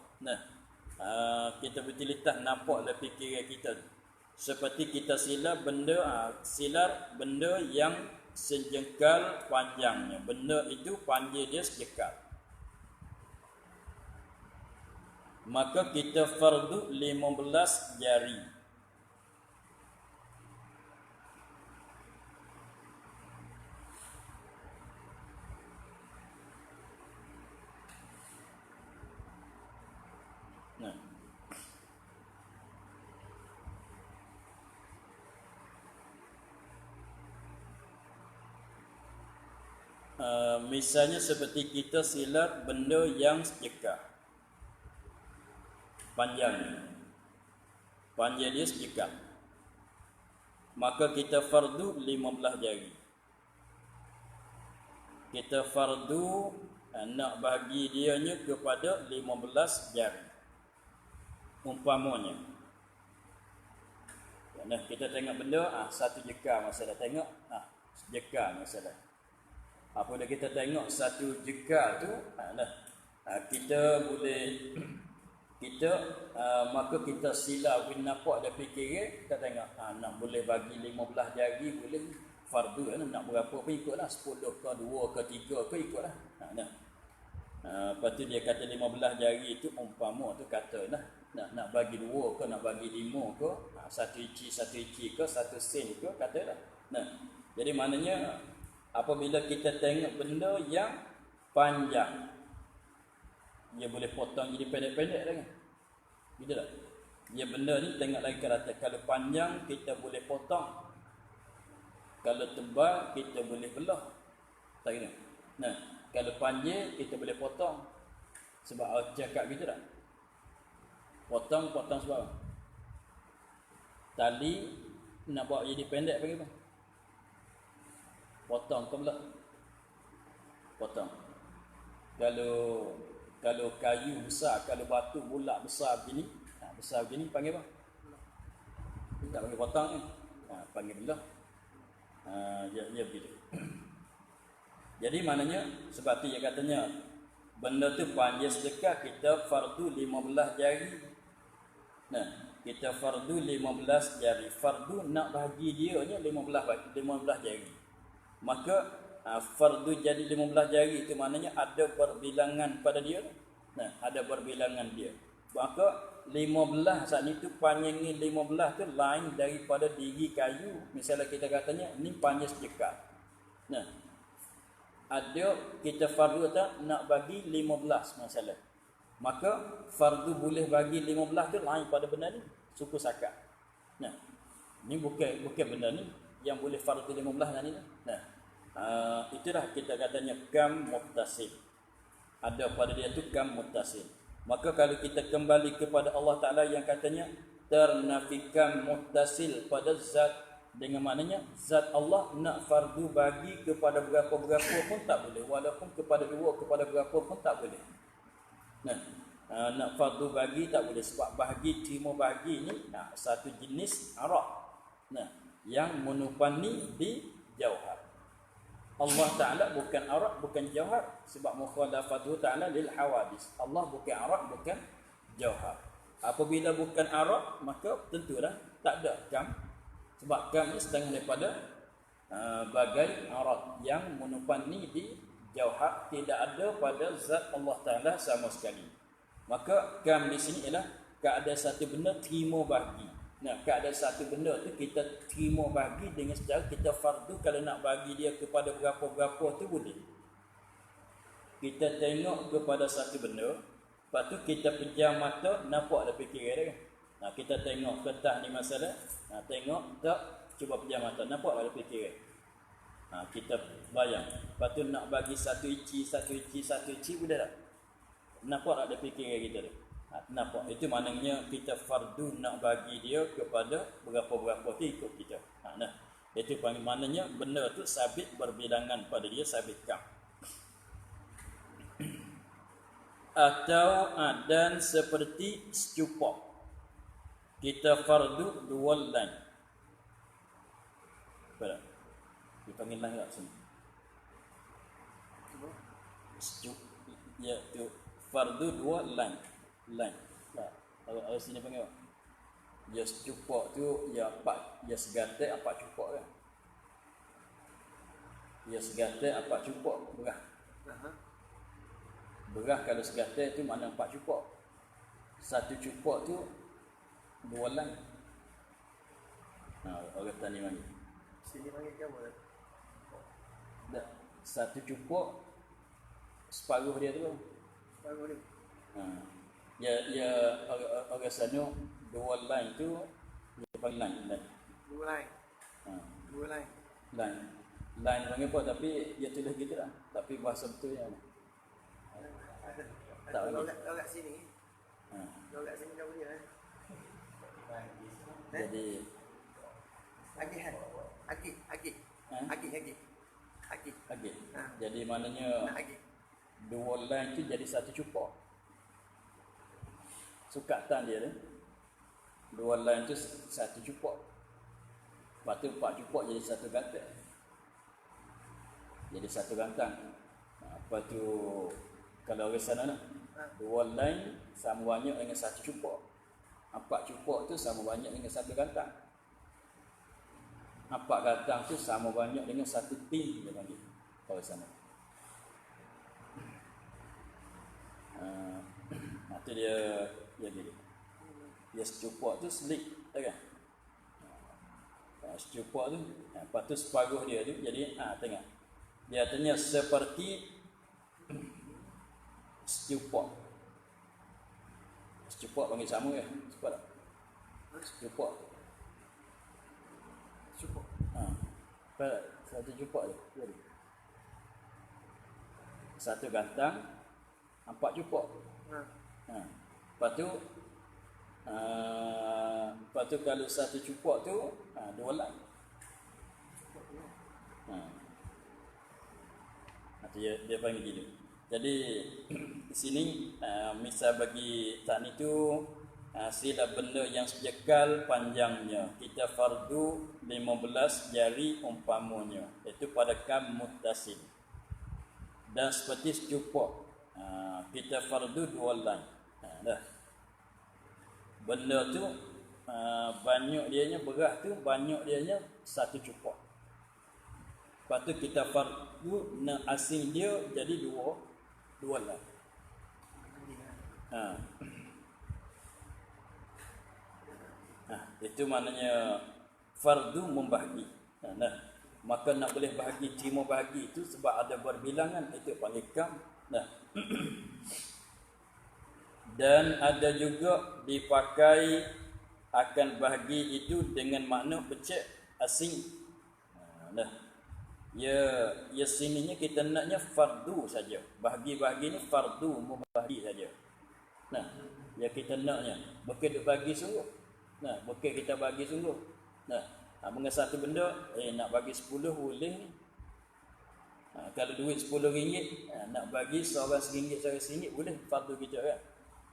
Kita bertilitah nampak dia fikiran kita tu. Seperti kita silar benda yang sejengkal panjangnya. Benda itu panjang dia sejengkal. Maka kita fardu 15 jari. Misalnya seperti kita silat benda yang sejekal panjangnya, panjang dia sejekal, maka kita fardu 15 jari. Kita fardu nak bagi dianya kepada 15 jari umpamanya. Kita tengok benda 1 jekal masalah, tengok sejekal masalah. Apabila kita tengok 1 jekal tu, kita boleh maka kita sila bin nampak ada fikiran, kita tengok nak boleh bagi 15 jari boleh fardu nak berapa pun ikutlah, 10 ke 2 ke 3 ke ikutlah. Lepas tu dia kata 15 jari itu umpama tu kata lah, nak bagi 2 ke, nak bagi 5 ke, 1 inci ke, 1 sen ke, kata lah. Nah, jadi maknanya apabila kita tengok benda yang panjang, dia boleh potong jadi pendek-pendek lagi. Gitu tak? Dia benda ni tengok lagi kata, kalau panjang kita boleh potong, kalau tebal kita boleh belah. Tak kena. Nah, kalau panjang kita boleh potong. Sebab Allah cakap gitu tak? Potong sebab apa? Tali nak buat jadi pendek bagi apa? Potong ke belah? Potong. Kalau kayu besar, kalau batu bulat besar begini, panggil apa? Tak panggil potong ni. Panggil belah. Dia begitu. Jadi maknanya sebab tu dia katanya benda tu panjang sedekah kita fardu 15 jari. Nah, kita fardu 15 jari. Fardu nak bagi dia nya 15 jari. Maka fardu jadi 15 jari itu maknanya ada berbilangan pada dia. Nah, ada berbilangan dia. Maka 15 saat itu panjangnya 15 tu lain daripada diri kayu. Misalnya kita katanya ni panjang sedekah. Nah, ada kita fardu tak nak bagi 15 masalah. Maka fardu boleh bagi 15 tu lain pada benda ni, suku sakat. Nah, ni bukan benda ni yang boleh fardu 15 ni. Nah, itulah kita katanya kam muttasil. Ada pada dia tu kam muttasil. Maka kalau kita kembali kepada Allah Ta'ala yang katanya ternafikan muttasil pada zat, dengan maknanya zat Allah nak fardu bagi kepada berapa-berapa pun tak boleh, walaupun kepada 2, kepada berapa pun tak boleh. Nah, nak fardu bagi tak boleh sebab bahagi terima bahagi ni satu jenis arak. Nah, yang menupani di jauhar. Allah Ta'ala bukan arak, bukan jauhar, sebab mukhalafatuhu Ta'ala lil hawadis. Allah bukan arak, bukan jauhar. Apabila bukan arak, maka tentulah tak ada kam. Sebab kam ni setengah daripada bagai arak yang menupani di jauhar, tidak ada pada zat Allah Ta'ala sama sekali. Maka kam di sini ialah keadaan satu benda terima bagi. Nah, keadaan satu benda tu kita terima bagi dengan secara kita fardu. Kalau nak bagi dia kepada berapa-berapa tu boleh. Kita tengok kepada satu benda, lepas tu kita pejam mata, nampak dah fikiran dia kan. Nah, kita tengok kertas ni masalah, tengok tak, cuba pejam mata, nampak dah fikiran. Kita bayang. Lepas tu nak bagi 1 inci boleh tak? Nampak tak ada fikiran kita tu? Nampak? Itu maknanya kita fardu nak bagi dia kepada berapa-berapa tu ikut kita. Nah, itu maknanya benda tu sabit berbilangan pada dia, sabit kam. Atau dan seperti secupok, kita fardu 2 line. Apa tak? Dipanggil line tak sini? Ya, tu fardu 2 line. Tak. Kalau sini panggil apa? Dia secupok tu ya 4, dia segatai 4 cupok kan. Dia segatai 4 cupok berah. Berah kalau segatai tu mana 4 cupok. 1 cupok tu 2 line. Orang tani panggil. Sini panggil ke apa? Tak. 1 cupok separuh dia tu. Separuh ni. Ya orang sana 2 line tu dia panggil line. 2 line. 2 line. Line panggil apa, tapi dia tulis gitu lah. Tapi bahasa betulnya tak boleh. Kalau kat sini. Kalau kat sini dah boleh Jadi Agit. Jadi maknanya 2 line tu jadi 1 cupok. Sukatan dia tu 2 line tu 1 cupok. Lepas tu 4 cupok jadi 1 gantang. Jadi 1 gantang. Lepas tu kalau orang sana 2 line sama banyak dengan 1 cupok. 4 cupok tu sama banyak dengan 1 gantang. 4 gantang tu sama banyak dengan 1 tin dia panggil orang sana. Dia secupak tu selik, kan? Secupak tu, lepas tu separuh dia tu jadi tengok. Dia artinya seperti secupak. Secupak panggil sama ya? Secupak tak? Secupak. Cukup. Satu cupak tu. Satu gantang, 4 cupak. Lepas tu kalau satu cupak tu 2 helai. Dia panggil gitu. Jadi di sini misal bagi tani tu sila benda yang sejekal panjangnya. Kita fardu 15 jari umpamanya. Itu pada kam muttasil. Dan seperti secupak kita fardu 2 helai. Dah. Benda tu banyak dianya, berat tu banyak dianya 1 cupak. Lepas tu kita fardu asing dia jadi 2 helai. Itu maknanya fardu membahagi. Maka nak boleh bahagi, terima bahagi itu sebab ada berbilangan, itu panggil kam. Dan ada juga dipakai akan bahagi itu dengan makna becek asing. Ya sininya kita naknya fardu saja. Bahagi-bahagi ni fardu membahagi saja. Ya kita naknya bukan duk bagi sungguh. Bukan kita bagi sungguh. Dengan satu benda nak bagi 10 boleh ni. Kalau duit RM10 nak bagi seorang RM1 boleh, fardu kita kan.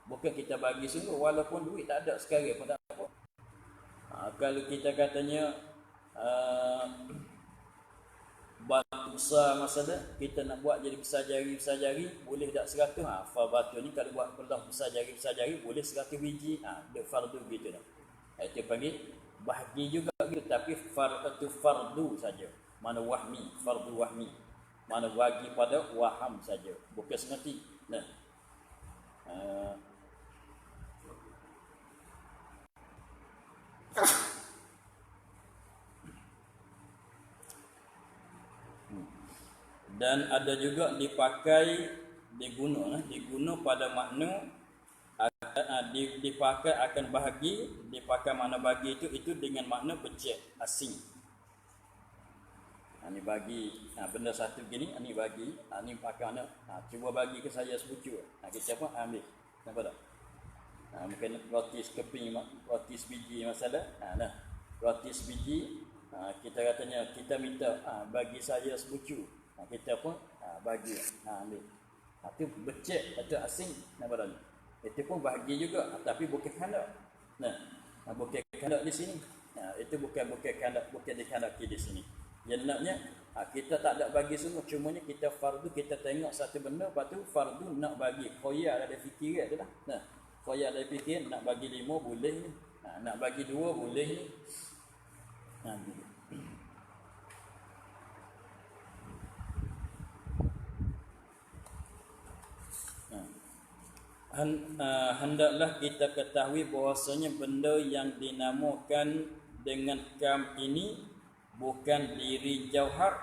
Bukan kita bagi sungguh walaupun duit tak ada sekarang pun tak apa. Kalau kita katanya batu besar masalah, kita nak buat jadi besar jari, boleh tak 100? Batu ni kalau buat belah besar jari, boleh 100 biji. Dia fardu gitu dah. Itu panggil bahagi juga gitu, tapi fardu saja. Mana wahmi, fardu wahmi. Mana bagi pada waham saja, bukan sengerti. Dan ada juga dipakai diguna pada makna dipakai akan bahagi, dipakai makna bagi itu dengan makna becek asing. Ni bagi benda satu begini, ni bagi, ni pakai makna cuba bagi ke saya sebucu. Kita pun ambil. Nampak tak? Mungkin roti sekeping, roti sebiji masalah. Roti sebiji kita katanya kita minta bagi saya sebucu. Kita pun bagi, ambil. Itu becek, itu asing. Nampak tak? Itu pun bahagi juga, tapi bukan kandak. Bukan kandak di sini. Itu bukan kandak, bukan dikandaki di sini. Yang naknya kita tak ada bagi semua, cumanya kita fardu, kita tengok satu benda, lepas tu fardu nak bagi. Khoyar ada fikiran tu lah. Khoyar ada fikiran nak bagi 5 boleh ni. Nak bagi 2 boleh ni. Gitu. Hendaklah kita ketahui bahawasanya benda yang dinamakan dengan kam ini bukan diri jauhar.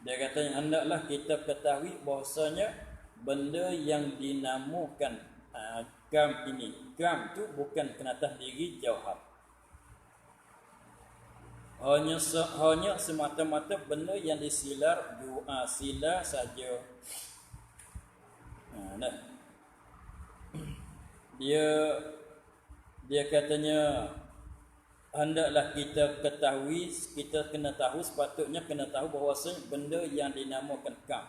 Dia katanya hendaklah kita ketahui bahawasanya benda yang dinamakan kam ini, kam tu bukan kenatah diri jauhar. Hanya semata-mata benda yang disilar sila saja. Dia katanya hendaklah kita ketahui, kita kena tahu, sepatutnya kena tahu bahawasanya benda yang dinamakan kam.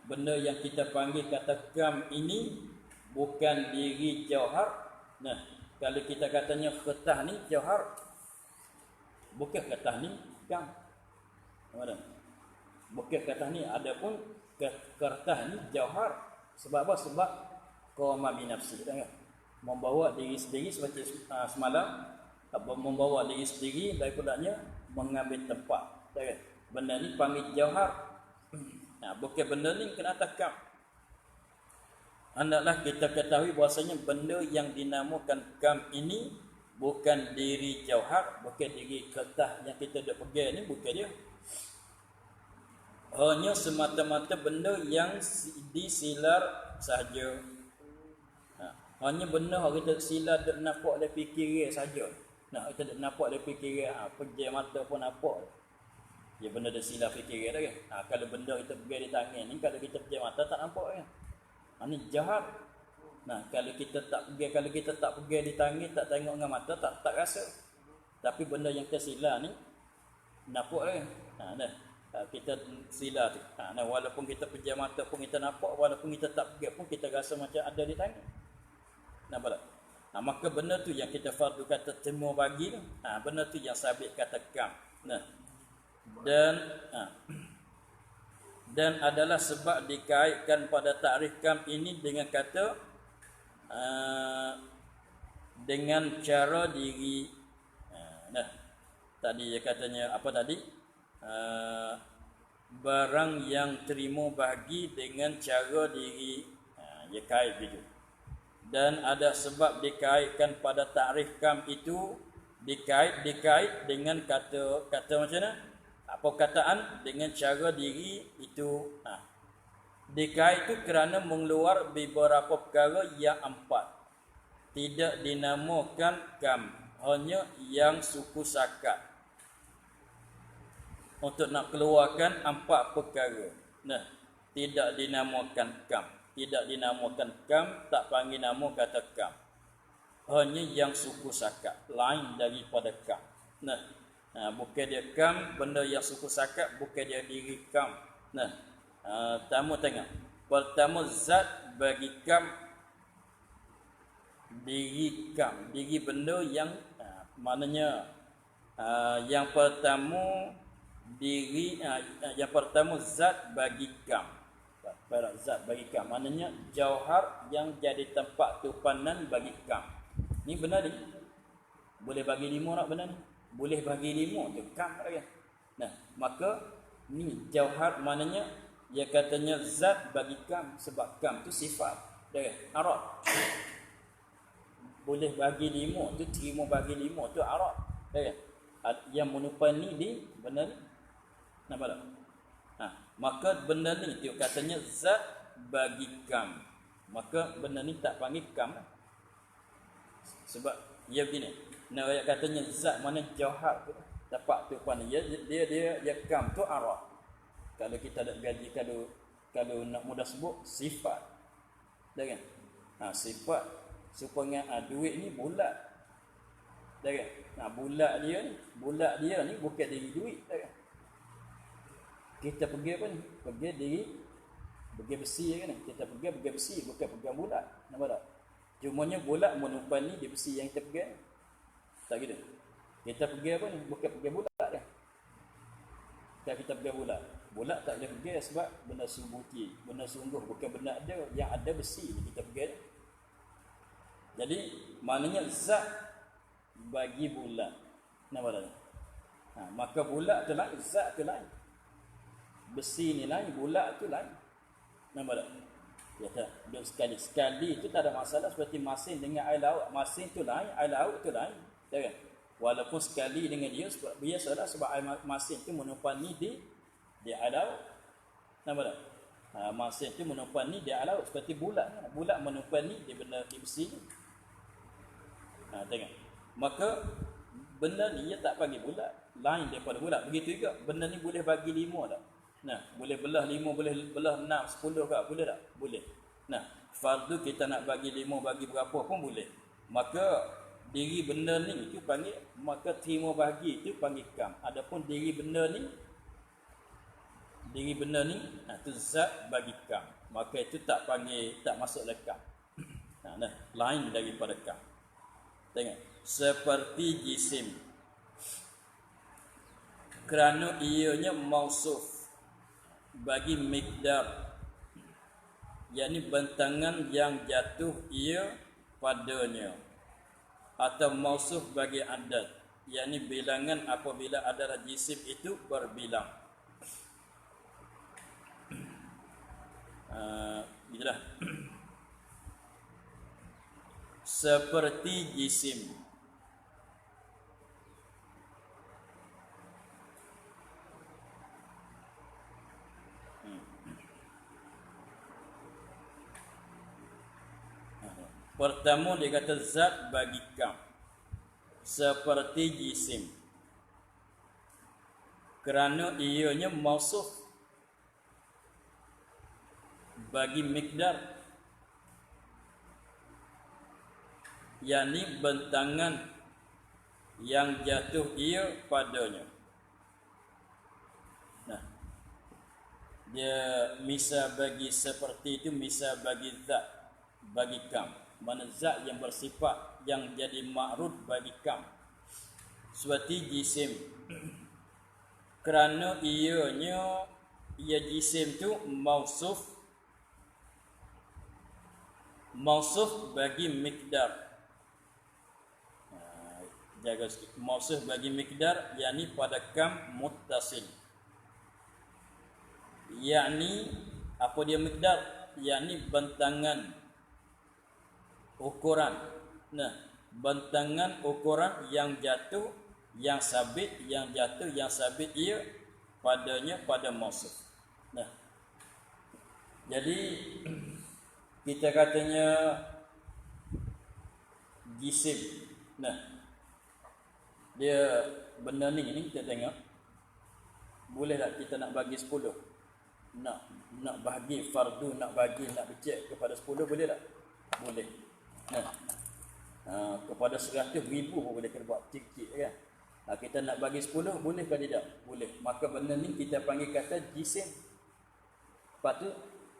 Benda yang kita panggil kata kam ini bukan diri jauhar. Kalau kita katanya kertas ni jauhar, bukan kertas ni kam. Bukan kertas ni, adapun kertas ni jauhar. Sebab apa? Sebab qama bi nafsi, membawa diri sendiri seperti semalam, membawa diri sendiri daripadanya mengambil tempat. Benda ni panggil jauhar. Bukan benda ni kena takam. hendaklah kita ketahui bahasanya benda yang dinamakan kam ini bukan diri jauhar, bukan diri kertas yang kita dah pegang ni, bukan dia. Hanya semata-mata benda yang disilar sahaja. Hanya benda yang kita silar dak nampak dari fikiran saja. Kita dak nampak dari fikiran, pejam mata pun nampak. Ya benda dah silar fikiran dah kan. Kalau benda kita pegang di tangan ni, kalau kita pejam mata tak nampak kan. Ini jahat. Kalau kita tak pegang di tangan, tak tengok dengan mata, tak rasa. Tapi benda yang kita silar ni nampak kan. Kita silar tu. Walaupun kita pejam mata pun kita nampak, walaupun kita tak pegang pun kita rasa macam ada di tangan. Nampak tak? Maka benda tu yang kita fardu kata temu bagi tu. Benda tu yang sabit kata kam. Dan adalah sebab dikaitkan pada takrif kam ini dengan kata dengan cara diri. Tadi dia katanya apa tadi? Barang yang terima bagi dengan cara diri. Dia kait begitu. Dan ada sebab dikaitkan pada takrif kam itu dikait dengan kata macam mana? Apa perkataan dengan cara diri itu. Dikait itu kerana mengeluar beberapa perkara yang empat. Tidak dinamakan kam, hanya yang suku sakat. Untuk nak keluarkan empat perkara. Tidak dinamakan kam. Tidak dinamakan kam, tak panggil nama kata kam. Hanya yang suku sakat, lain daripada kam. Bukan dia kam, benda yang suku sakat, bukan dia diri kam. Tamu tengok. Pertama, zat bagi kam, diri kam. Diri benda yang maknanya yang pertama diri, yang pertama zat bagi kam. Zat bagi kam maknanya jauhar yang jadi tempat tupanan bagi kam. Ni benar ni. Boleh bagi 5 tak benar ni? Boleh bagi 5 tu kam tak kan? Maka ni jauhar maknanya dia katanya zat bagi kam, sebab kam tu sifat, dah kan? Arad. Boleh bagi 5 tu, terima bagi 5 tu arad, dah kan? Yang menupani di benar ni. Nampak tak? Maka benda ni dia katanya zat bagi kam. Maka benda ni tak panggil kam. Sebab dia begini. Ayat katanya zat mana jauhar tu. Dapat tu pan dia kam tu arah. Kalau kita ada gaji, kalau nak mudah sebut sifat. Dah kan? Sifat supaya duit ni bulat. Dah kan? Bulat dia ni bukan diri duit, dah kan? Kita pergi apa ni? Pergi besi kan? Kita pergi besi, bukan pegang bulat. Nampak tak? Cumanya bulat menupani di besi yang kita pegang. Tak gitu. Kita pergi apa ni? Bukan pegang bulat dah. Kita pegang bulat. Bulat tak boleh pegang sebab benda sungguh, benda sungguh, bukan benda ada yang ada besi ni kita pegang. Jadi maknanya zat bagi bulat. Nampak tak? Maka bulat tu lain, zat tu lain. Besi ni lain, bulat tu lain. Nampak tak? Dia sekali tu tak ada masalah, seperti masin dengan air laut. Masin tu lain, air laut tu lain. Tak kan? Walaupun sekali dengan dia, biasalah sebab air masin tu menupani di air laut. Nampak tak? Masin tu menupani di air laut, seperti bulat. Bulat menupani di benda di besi. Tengok. Maka benda ni dia tak bagi bulat, lain daripada bulat. Begitu juga benda ni boleh bagi 5 tak? Boleh belah 5, boleh belah 6, 10 ke? Boleh tak? Boleh. Fardu kita nak bagi 5, bagi berapa pun boleh. Maka diri benda ni itu panggil, maka terima bagi itu panggil kam. Adapun diri benda ni itu zat bagi kam. Maka itu tak panggil, tak masuk dalam kam. Lain daripada kam. Tengok. Seperti jisim. Kerana ianya mausuf bagi miqdar, yakni bentangan yang jatuh ia padanya, atau mausuf bagi adat, yakni bilangan apabila adalah jisim itu berbilang. Itulah. seperti jisim. Pertama dia kata zat bagi kam seperti jisim, kerana ianya mausuf bagi mikdar, yakni bentangan yang jatuh ia padanya. Nah, dia misal bagi seperti itu, misal bagi zat bagi kam, mana zat yang bersifat yang jadi ma'rud bagi kam seperti jisim, kerana ia jisim tu mausuf bagi mikdar. Jaga sikit, mausuf bagi mikdar, yakni pada kam muttasil, yakni apa dia mikdar, yakni bentangan ukuran. Nah, bentangan ukuran yang jatuh, yang sabit, yang jatuh, yang sabit ia padanya pada mausuf. Nah, jadi kita katanya jisim. Nah, dia benda ni kita tengok, boleh tak kita nak bagi 10? Nak bagi fardu, nak becek kepada 10, boleh tak? Boleh. Nah, kepada 100,000 pun boleh kita buat cik-cik kan. Kita nak bagi 10, boleh ke tidak? Boleh. Maka benda ni kita panggil kata jisim. Lepas tu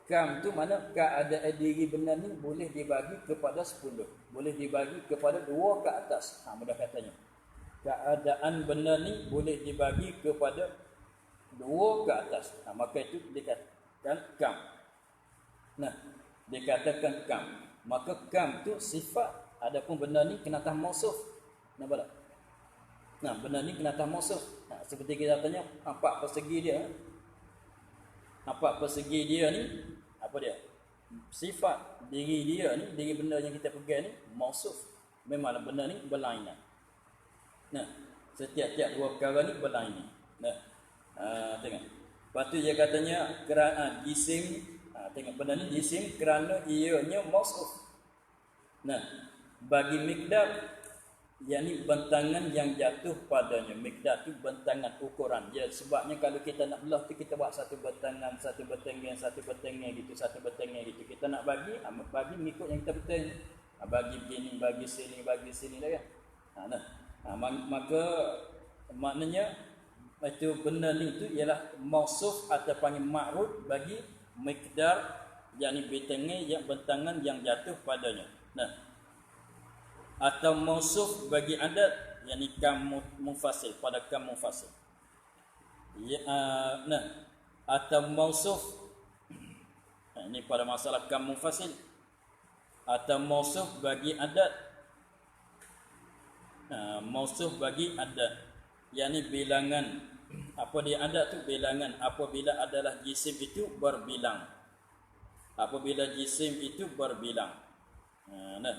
kam tu mana keadaan diri benda ni boleh dibagi kepada 10, boleh dibagi kepada 2 ke atas. Mudah katanya, keadaan benda ni boleh dibagi kepada 2 ke atas. Maka itu dikatakan kam. Nah, dikatakan kam. Maka kam tu sifat, adapun benda ni kena atas mausuf. Nampak tak? Nah, benda ni kena atas mausuf. Seperti kita tanya, 4 persegi dia. 4 persegi dia ni apa dia? Sifat diri dia ni, diri benda yang kita pegang ni mausuf. Memanglah benda ni berlainan. Nah, setiap-tiap 2 perkara ni berlainan. Nah, tengok. Lepas tu dia katanya kerana jisim, tengok benda ni jisim kerana ianya mausuf. Nah, bagi mikdar, yakni bentangan yang jatuh padanya. Mikdar tu bentangan ukuran. Ya, sebabnya kalau kita nak belah tu kita buat satu bentangan gitu. Kita nak bagi mengikut yang kita betul. Bagi begini, bagi sini dah kan. Maka maknanya itu benda ni tu ialah mausuf atau panggil ma'rud bagi mikdar, yakni bentangan yang jatuh padanya. Nah, atau mausuf bagi adat, yakni kam munfasil, pada kam munfasil. Nah, atau mausuf, ini pada masalah kam munfasil, atau mausuf bagi adat. Mausuf bagi adat, yakni bilangan. Apa dia adat tu? Bilangan apabila adalah jisim itu berbilang. Apabila jisim itu berbilang. Nah,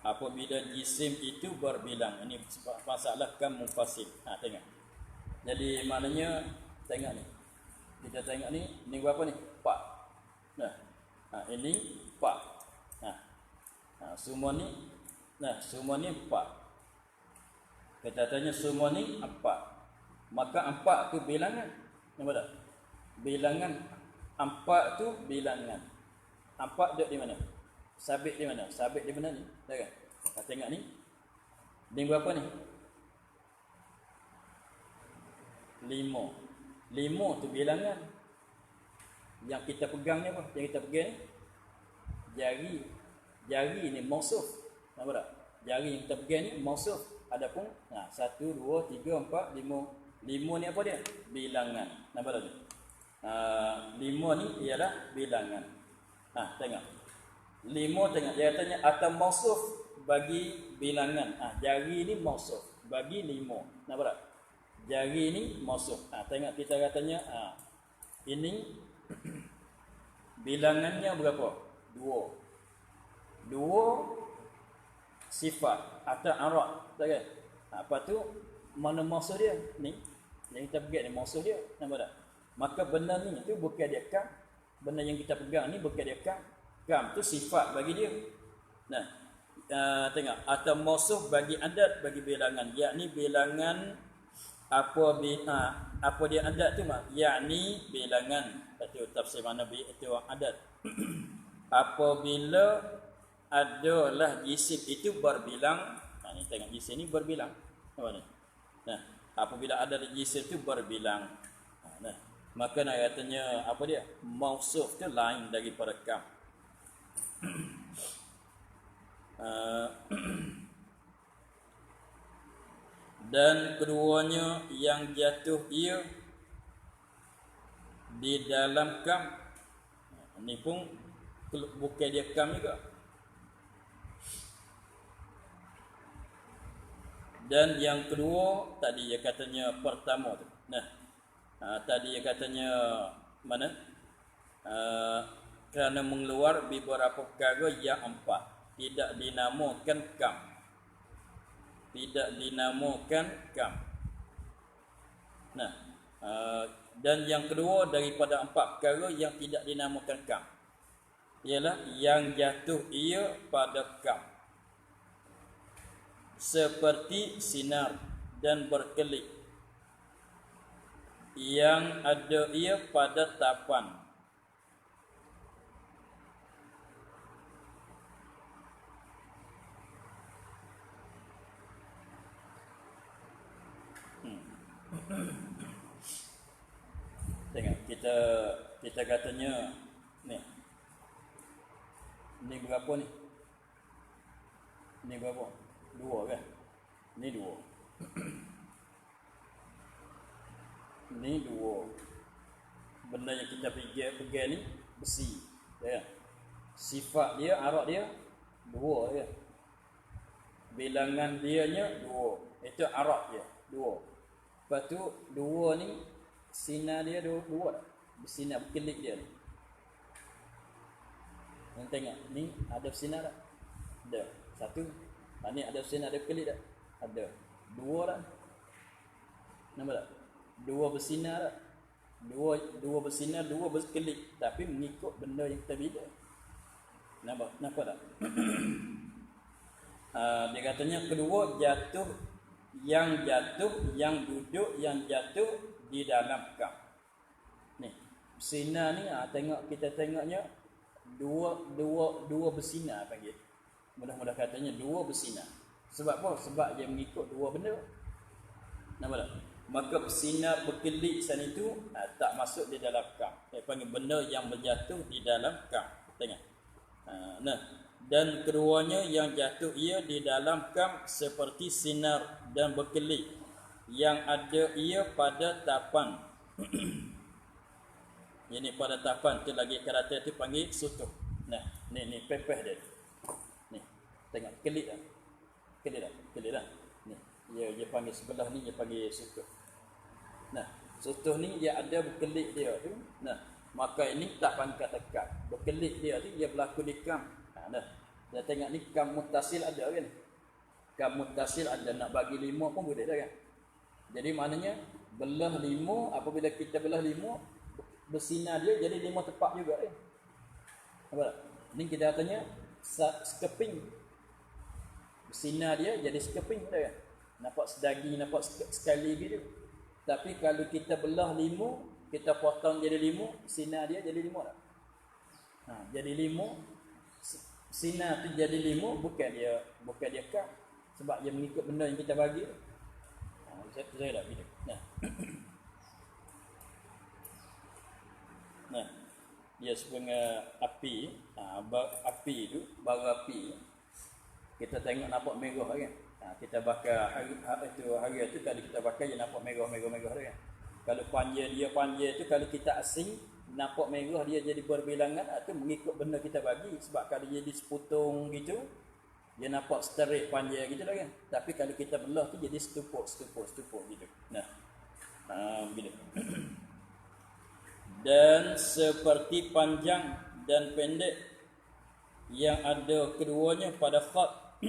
apabila jisim itu berbilang. Ini masalah kam munfasil. Tengok. Jadi maknanya tengok ni. Kita tengok ni berapa ni? 4. Nah, ini 4. Semua ni semua ni 4. Kita tanya semua ni 4. Maka 4 tu bilangan. Nampak tak? Bilangan 4 tu bilangan. 4 duduk di mana? Sabit di mana? Sabit di mana ni? Dah kan? Kita tengok ni. Ni berapa ni? 5. 5 tu bilangan. Yang kita pegang ni apa? Yang kita pegang ni jari ni mausuf. Nampak tak? Jari yang kita pegang ni mausuf. Adapun 1, 2, 3, 4, 5. 5 ni apa dia? Bilangan. Nampak tak? 5 ni ialah bilangan. Tengok. 5 tengok. Dia katanya atau mausuf bagi bilangan. Jari ni mausuf bagi 5. Nampak tak? Jari ni mausuf. Tengok kita katanya ini bilangannya berapa? 2. dua sifat atau arat, tak kan? Apa tu mana musuh dia ni? Yang kita pegang ni musuh dia, nampak tak? Maka benda ni tu bukan dia kam. Benda yang kita pegang ni bukan dia kam. Kam tu sifat bagi dia. Nah, tengok atau musuh bagi adat, bagi bilangan, yakni bilangan apa dia adat tu mak, yakni bilangan. Itu tafsir mana itu adat. Apabila adalah jisim itu berbilang, ni tengok jisim ni berbilang. Apa ni? Nah, apabila ada jisim itu berbilang. Nah, maka nak katanya apa dia? Mausuf tu lain daripada kam. Dan keduanya yang jatuh ia di dalam kam. Ini pun bukan dia kam juga. Dan yang kedua tadi dia katanya pertama tu. Nah, tadi dia katanya mana? Kerana mengeluar beberapa perkara yang empat, tidak dinamakan kam. Tidak dinamakan kam. Nah, dan yang kedua daripada empat perkara yang tidak dinamakan kam ialah yang jatuh ia pada kam, seperti sinar dan berkelip, yang ada ia pada tapan, tengok kita katanya ni berapa ni? Ni berapa? Dua kan? Ni dua. Ni dua. Benda yang kita pegang ni besi, ya. Sifat dia, arat dia dua ya. Bilangan dianya dua. Itu arat dia, dua. Lepas tu dua ni sinar dia dua tak? Bersinar berkelip dia ni. Yang tengok ni ada bersinar tak? Ada. Satu. Ni ada bersinar, ada berkelip tak? Ada. Dua tak? Nampak tak? Dua bersinar tak? Dua bersinar, dua berkelip, tapi mengikut benda yang kita bila. Nampak tak? Dia katanya kedua jatuh, yang duduk, yang jatuh di dalam kam. Ni bersinar ni kita tengoknya dua bersinar panggil. Mudah-mudah katanya dua bersinar. Sebab apa? Sebab dia mengikut dua benda. Nampak tak? Maka bersinar berkelip sana itu tak masuk di dalam kam. Dia panggil benda yang berjatuh di dalam kam. Tengok. Nah, dan keduanya yang jatuh ia di dalam kam seperti sinar dan berkelip, yang ada ia pada tapan. Ini pada tapan tu lagi karate tu panggil sutuh. Nah, ni pepeh dia. Ni. Tengok kelip dah. Kelip dah. Ni. Dia panggil sebelah ni dia panggil sutuh. Nah, sutuh ni dia ada berkelip dia tu. Nah, maka ini tak pangkat tekat. Berkelip dia tu dia berlaku di kam. Nah. Dia tengok ni kam mutasil ada kan? Kam mutasil ada, nak bagi 5 pun boleh dah kan? Jadi maknanya belah 5, apabila kita belah 5 bersinar dia jadi 5 tepat juga kan? Nampak tak? Ni kita katanya skeping. Bersinar dia jadi skeping dah kan? Nampak sedagi, nampak sekali gitu. Tapi kalau kita belah 5, kita potong jadi 5, sinar dia jadi 5 tak? Jadi 5, sinar tu jadi 5, bukan dia kam. Sebab dia mengikut benda yang kita bagi. Saya dah gitu. Nah, dia sebenarnya api, api tu, bara api. Kita tengok nampak merah kan? Kita bakar hari tu kalau kita bakar dia nampak merah kan? Kalau panjang tu kalau kita asing nampak merah dia jadi berbilangan, itu mengikut benda kita bagi. Sebab kalau dia jadi seputung gitu, dia nampak straight panjang gitu lah kan. Tapi kalau kita belah tu jadi setupuk gitu. Gitu. Dan seperti panjang dan pendek yang ada keduanya pada khat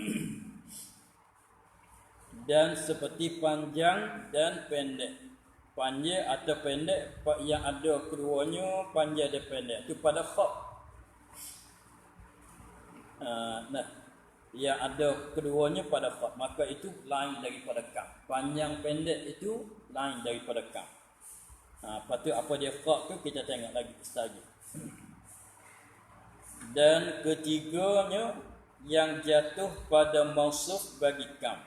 dan seperti panjang dan pendek. Panjang atau pendek yang ada keduanya panjang dan pendek itu pada khat. Nah, yang ada keduanya pada khat, maka itu lain daripada kam. Panjang pendek itu lain daripada kam. Lepas tu apa dia khat tu kita tengok lagi sekali. Dan ketiganya yang jatuh pada mausuf bagi kam.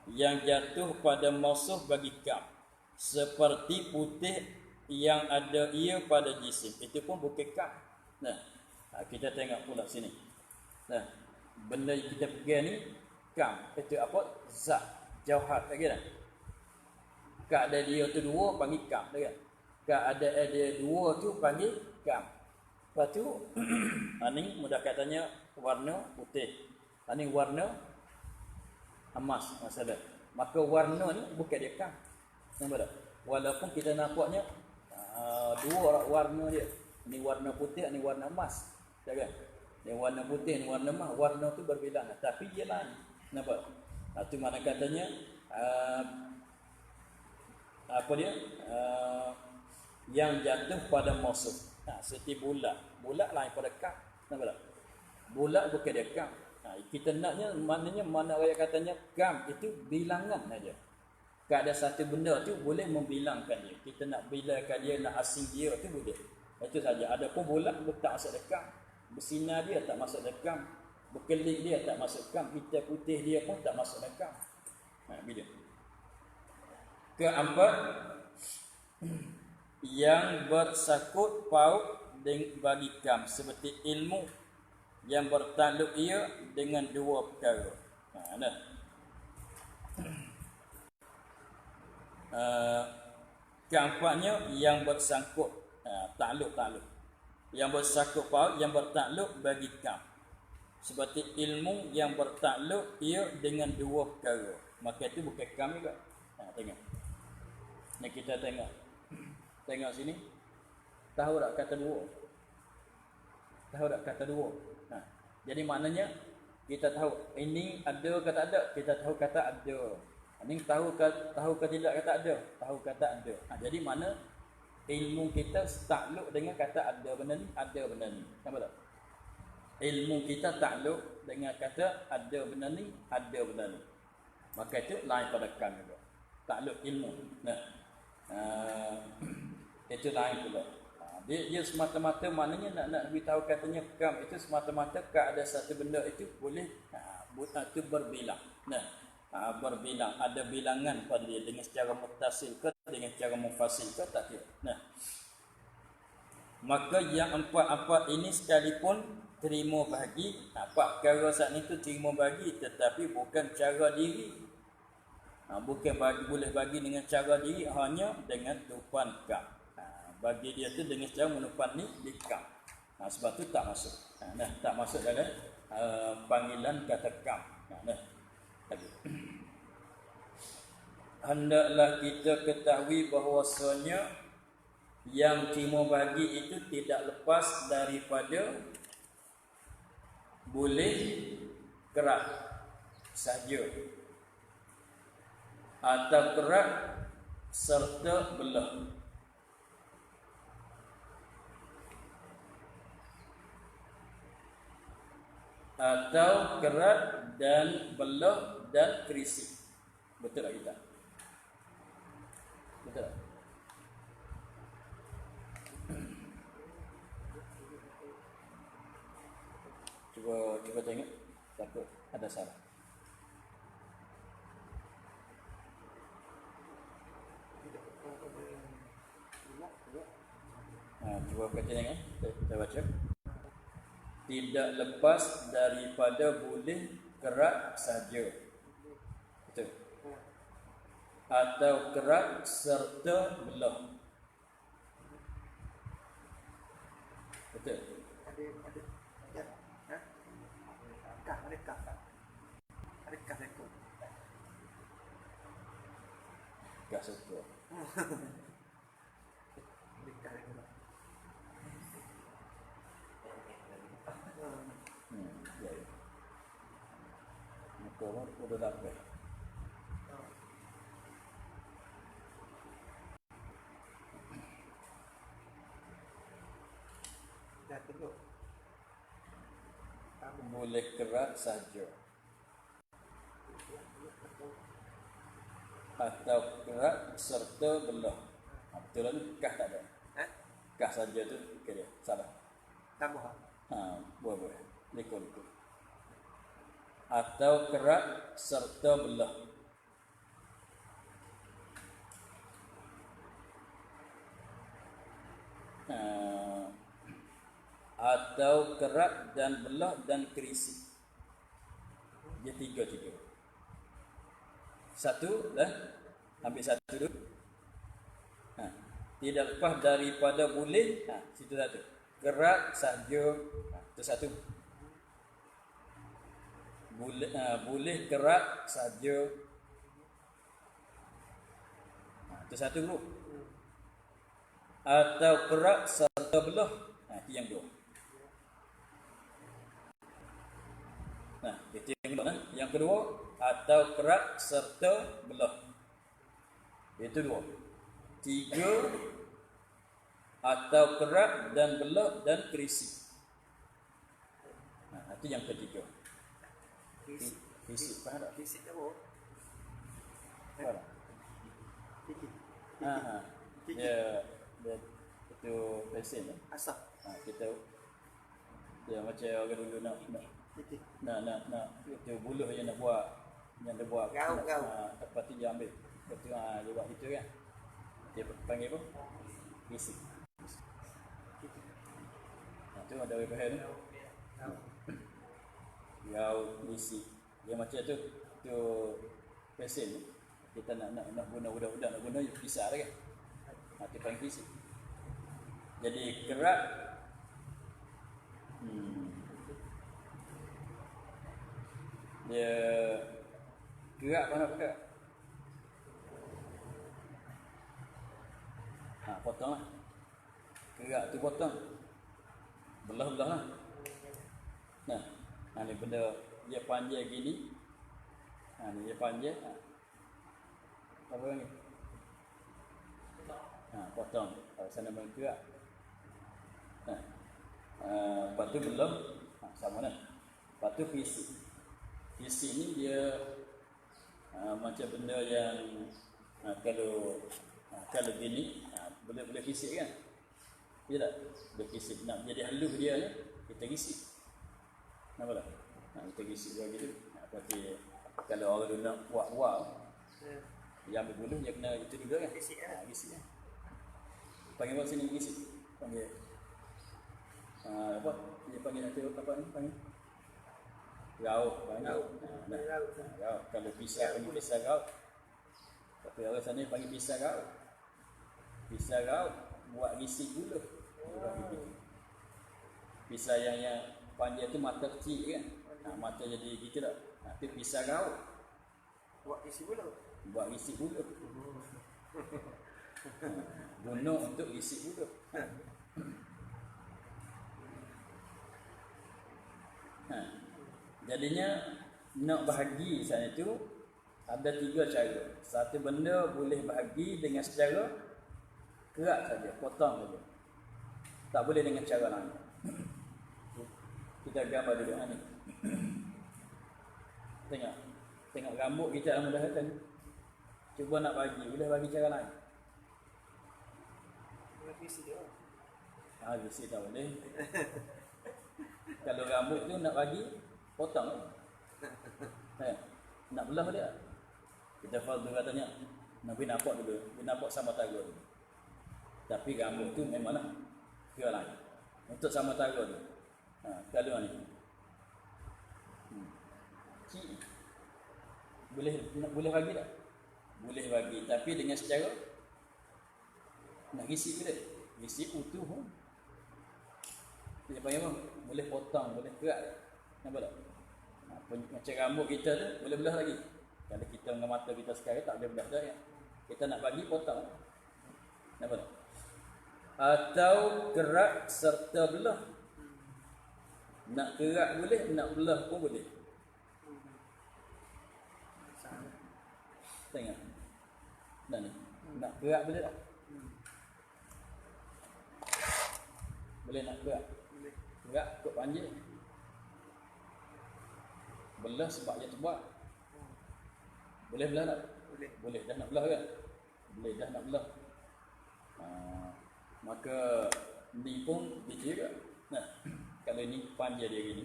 Yang jatuh pada mausuf bagi kam, seperti putih yang ada ia pada jisim, itu pun bukan kam. Nah, kita tengok pula sini. Nah, benda yang kita pegang ni kam, itu apa? Zat, jauhar, tak kira. Keadaan dia tu dua panggil kam, tak kira. Keadaan dia dua tu panggil kam. Lepas tu ini mudah katanya warna putih, ini warna emas masalah. Maka warna ni bukan dia kam. Nampak tak? Walaupun kita nampaknya dua warna dia. Ni warna putih, ni warna emas. Tak kan? Ni warna putih, ni warna emas. Warna tu berbilangan, tapi dia lain. Nampak? Itu mana katanya apa dia? Yang jatuh pada mausuf. Seperti bulat. Bulat lain pada kam. Nampak tak? Bulat bukan dia kam. Kita naknya maknanya mana ayat katanya kam itu bilangan saja. Keadaan satu benda tu boleh membilangkan dia. Kita nak bilangkan dia, nak asing dia tu boleh. Itu saja. Adapun bulat tak masuk dekam. Bersinar dia tak masuk dekam. Berkelip dia tak masuk dekam. Hitam putih dia pun tak masuk dekam. Bila. Keempat, yang bersakut paut bagi kam, seperti ilmu yang bertakluk ia dengan dua perkara. Keempatnya yang bersangkut takluk. Yang bersangkut paut, yang bertakluk bagi kam, seperti ilmu yang bertakluk ia dengan dua perkara. Maka itu bukan kam juga. Tengok. Ni kita tengok. Tengok sini. Tahu tak kata dua? Tahu tak kata dua? Jadi maknanya kita tahu ini ada ke tak ada, kita tahu kata ada. Ini tahu ke tidak kata ada, tahu kata ada. Jadi mana ilmu kita takluk dengan kata ada benda ni, ada benda ni. Nampak tak? Ilmu kita takluk dengan kata ada benda ni, ada benda ni. Maka itu lain pada kam juga. Takluk ilmu. Itu lain pula. Dia semata-mata maknanya nak beritahu katanya kam itu semata-mata keadaan satu benda itu boleh itu berbilang. Berbilang, ada bilangan pada dia dengan secara muttasil ke dengan secara munfasil ke tak kira. Maka yang empat-empat ini sekalipun terima bagi, empat perkara saat itu terima bagi, tetapi bukan cara diri. Bukan boleh bagi dengan cara diri, hanya dengan tupan kam. Bagi dia tu dengan cara menupan ni di kam. Sebab tu tak masuk. Tak masuk dalam panggilan kata kam. Hendaklah kita ketahui bahawasanya yang terima bagi itu tidak lepas daripada boleh kerak sahaja atau kerak serta belah. Atau kerat dan belah dan kerisik. Betul tak kita? Betul tak? Cuba tengok. Takut ada salah. Cuba kita tengok. Kita baca. Tidak lepas daripada boleh kerak saja. Betul. Atau kerak serta belah. Betul. Ada kaf ekor. Kaf ekor. Apa udah dapat. Dah tengok. Boleh kerak saja atau kerak serta belah. Betul lah ni, kah tak ada. Ha? Kah saja tu okey dia. Salah. Tambah. Boleh. Likut. Atau kerak serta belah. Atau kerak dan belah dan kerisi. Dia tiga. Satu dah. Ambil satu dulu. Tidak lepas daripada boleh. Situ satu. Kerak sahaja. Itu satu. Boleh kerak sahaja. Itu satu dulu. Atau kerak serta belah. Itu yang dua. Itu yang kedua. Yang kedua, atau kerak serta belah. Itu dua. Tiga, atau kerak dan belah dan kerisi. Itu yang ketiga. Kerisi, faham tak? Fisik apa? Faham tak? Dia itu pesen lah. Asal. Kita dia macam orang dulu nak itu buluh yang nak buat, yang dia buat Gaul. lepas tu dia ambil, lepas tu dia buat itu kan, dia panggil apa? Fisik. Tu ada orang faham tu. Gaul fisik. Dia macam tu pesen ni. Kita nak guna budak-budak nak guna pisah dah kan. Itu panggil fisik. Jadi kerak dia kerak mana kerak? Potong lah. Kerak tu potong. Belah-belah lah. Ni benda dia panjang gini. Ni dia panjang. Apa ni? Potong. Sana main kerak. Lepas tu belah. Sama lah. Lepas tu fisik. Fisik ni dia macam benda yang kalau gini boleh fisik kan? Ya tak? Boleh fisik. Nak jadi halus dia ni, kita fisik. Nampak tak? Kita fisik dia gitu. Tapi kalau orang dulu nak buat dia ambil buluh, dia kena itu juga kan? Fisik kan? Fisik kan? Panggil apa sini fisik? Panggil apa? Dia panggil apa ni? Panggil gaul. Gaul. Kalau pisah panggil pisah gaul. Tapi orang sana panggil pisah gaul. Pisah gaul buat risik dulu. Pisah yang panjang tu mata kecil kan. Mata jadi gitu tak. Tapi pisah gaul Buat isi pula. buat risik dulu. Guna untuk risik dulu. Jadinya nak bahagi sana tu ada tiga cara. Satu benda boleh bahagi dengan secara kerak saja, potong saja. Tak boleh dengan cara lain. Kita gambar dulu ni. Tengok rambut kita dalam mudah kan. Cuba nak bagi, boleh bagi cara lain. Dengan fisik dia. Fisik tak boleh. Kalau rambut tu nak bagi, potong. Nak belah dia. Kita fardu katanya, Nabi nampak dulu, dia nampak sama tagur dulu. Tapi rambut tu memanglah kira lain. Untuk sama tagur tu. Kalau ni. Boleh bagi tak? Boleh bagi, tapi dengan secara nak isi ke dia? Isi utuh pun. Dia panggil apa? Boleh potong, boleh kerak. Nampak tak? Macam rambut kita tu, boleh belah lagi. Kalau kita dengan mata kita sekarang tak boleh belah dah kan? Kita nak bagi, potong. Nampak tak? Atau kerak serta belah. Nak kerak boleh, nak belah pun boleh. Tengok. Nah ni. Nak gerak boleh tak? Boleh nak gerak? Boleh. Gerak ikut panjang. Belah sebab dia tebal. Boleh belah tak? Boleh. Boleh dah nak belah kan? Boleh dah nak belah. Maka ni pun dia juga. Nah, kalau ni panjang dia gini.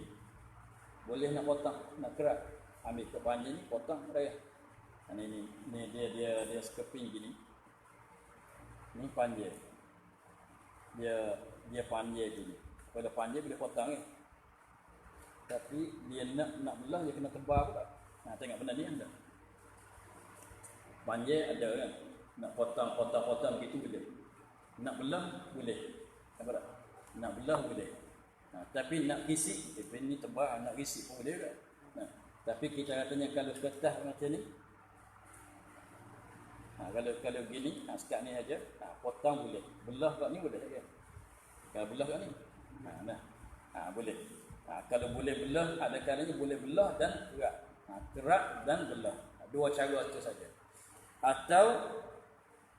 Boleh nak potong, nak kerak. Ambil ke panjang ni potong raya. Ni dia sekeping gini. Ni panjang. Dia panjang gini. Kalau panjang boleh potong kan? Tapi dia nak belah dia kena tebal pula. Tengok benda ni ada. Panjang ada kan? Nak potong gitu boleh. Nak belah boleh. Nampak tak? Nak belah boleh. Tapi nak kisik, ni tebal, nak kisik pun boleh kan? Tapi kita katanya kalau kertas macam ni, kalau gini, sekat ni aja, potong boleh. Belah kat ni boleh kan? Kalau belah kat ni, boleh. Kalau boleh belah, ada kalanya boleh belah dan kerak. Kerak dan belah. Dua cara itu saja. Atau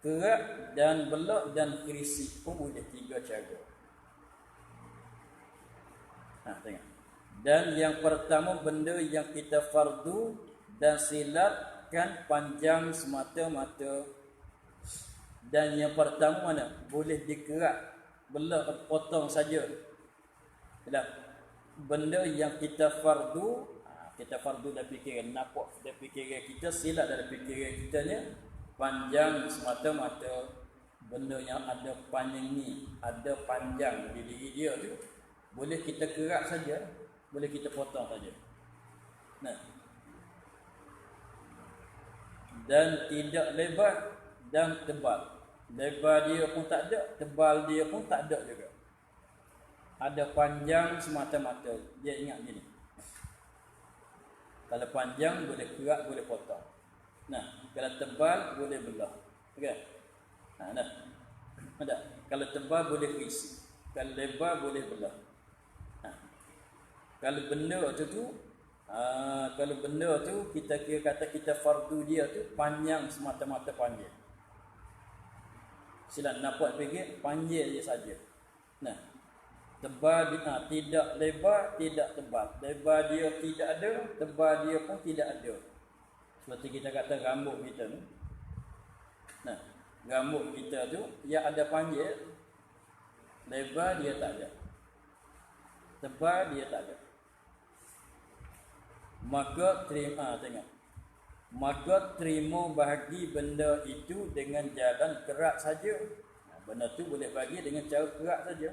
kerak dan belah dan kerisik pun boleh, tiga cara. Tengok. Dan yang pertama benda yang kita fardu dan silatkan panjang semata-mata. Dan yang pertama mana? Boleh dikerak, belah, potong saja. Dalam benda yang kita fardu dah fikiran, nampak dah fikiran kita, silat dalam fikiran kita ni panjang semata-mata. Benda yang ada panjang ni, ada panjang di diri dia tu, boleh kita kerak saja, boleh kita potong saja. Dan tidak lebar dan tebal. Lebar dia pun tak ada, tebal dia pun tak ada juga. Ada panjang semata-mata. Dia ingat gini. Kalau panjang boleh kerak, boleh potong. Kalau tebal boleh belah. Okey. Ada. Kalau tebal boleh isi. Kalau lebar boleh belah. Kalau benda tu kita kira kata kita fardu dia tu panjang semata-mata panjang. Sila nampak fikir panjang dia saja. Tebal tidak lebar, tidak tebal. Lebar dia tidak ada, tebal dia pun tidak ada. Seperti kita kata rambut kita ni. Rambut kita tu dia ada panjang, lebar dia tak ada, tebal dia tak ada. Maka terima bahagi benda itu dengan jalan kerak saja. Benda tu boleh bagi dengan cara kerak saja.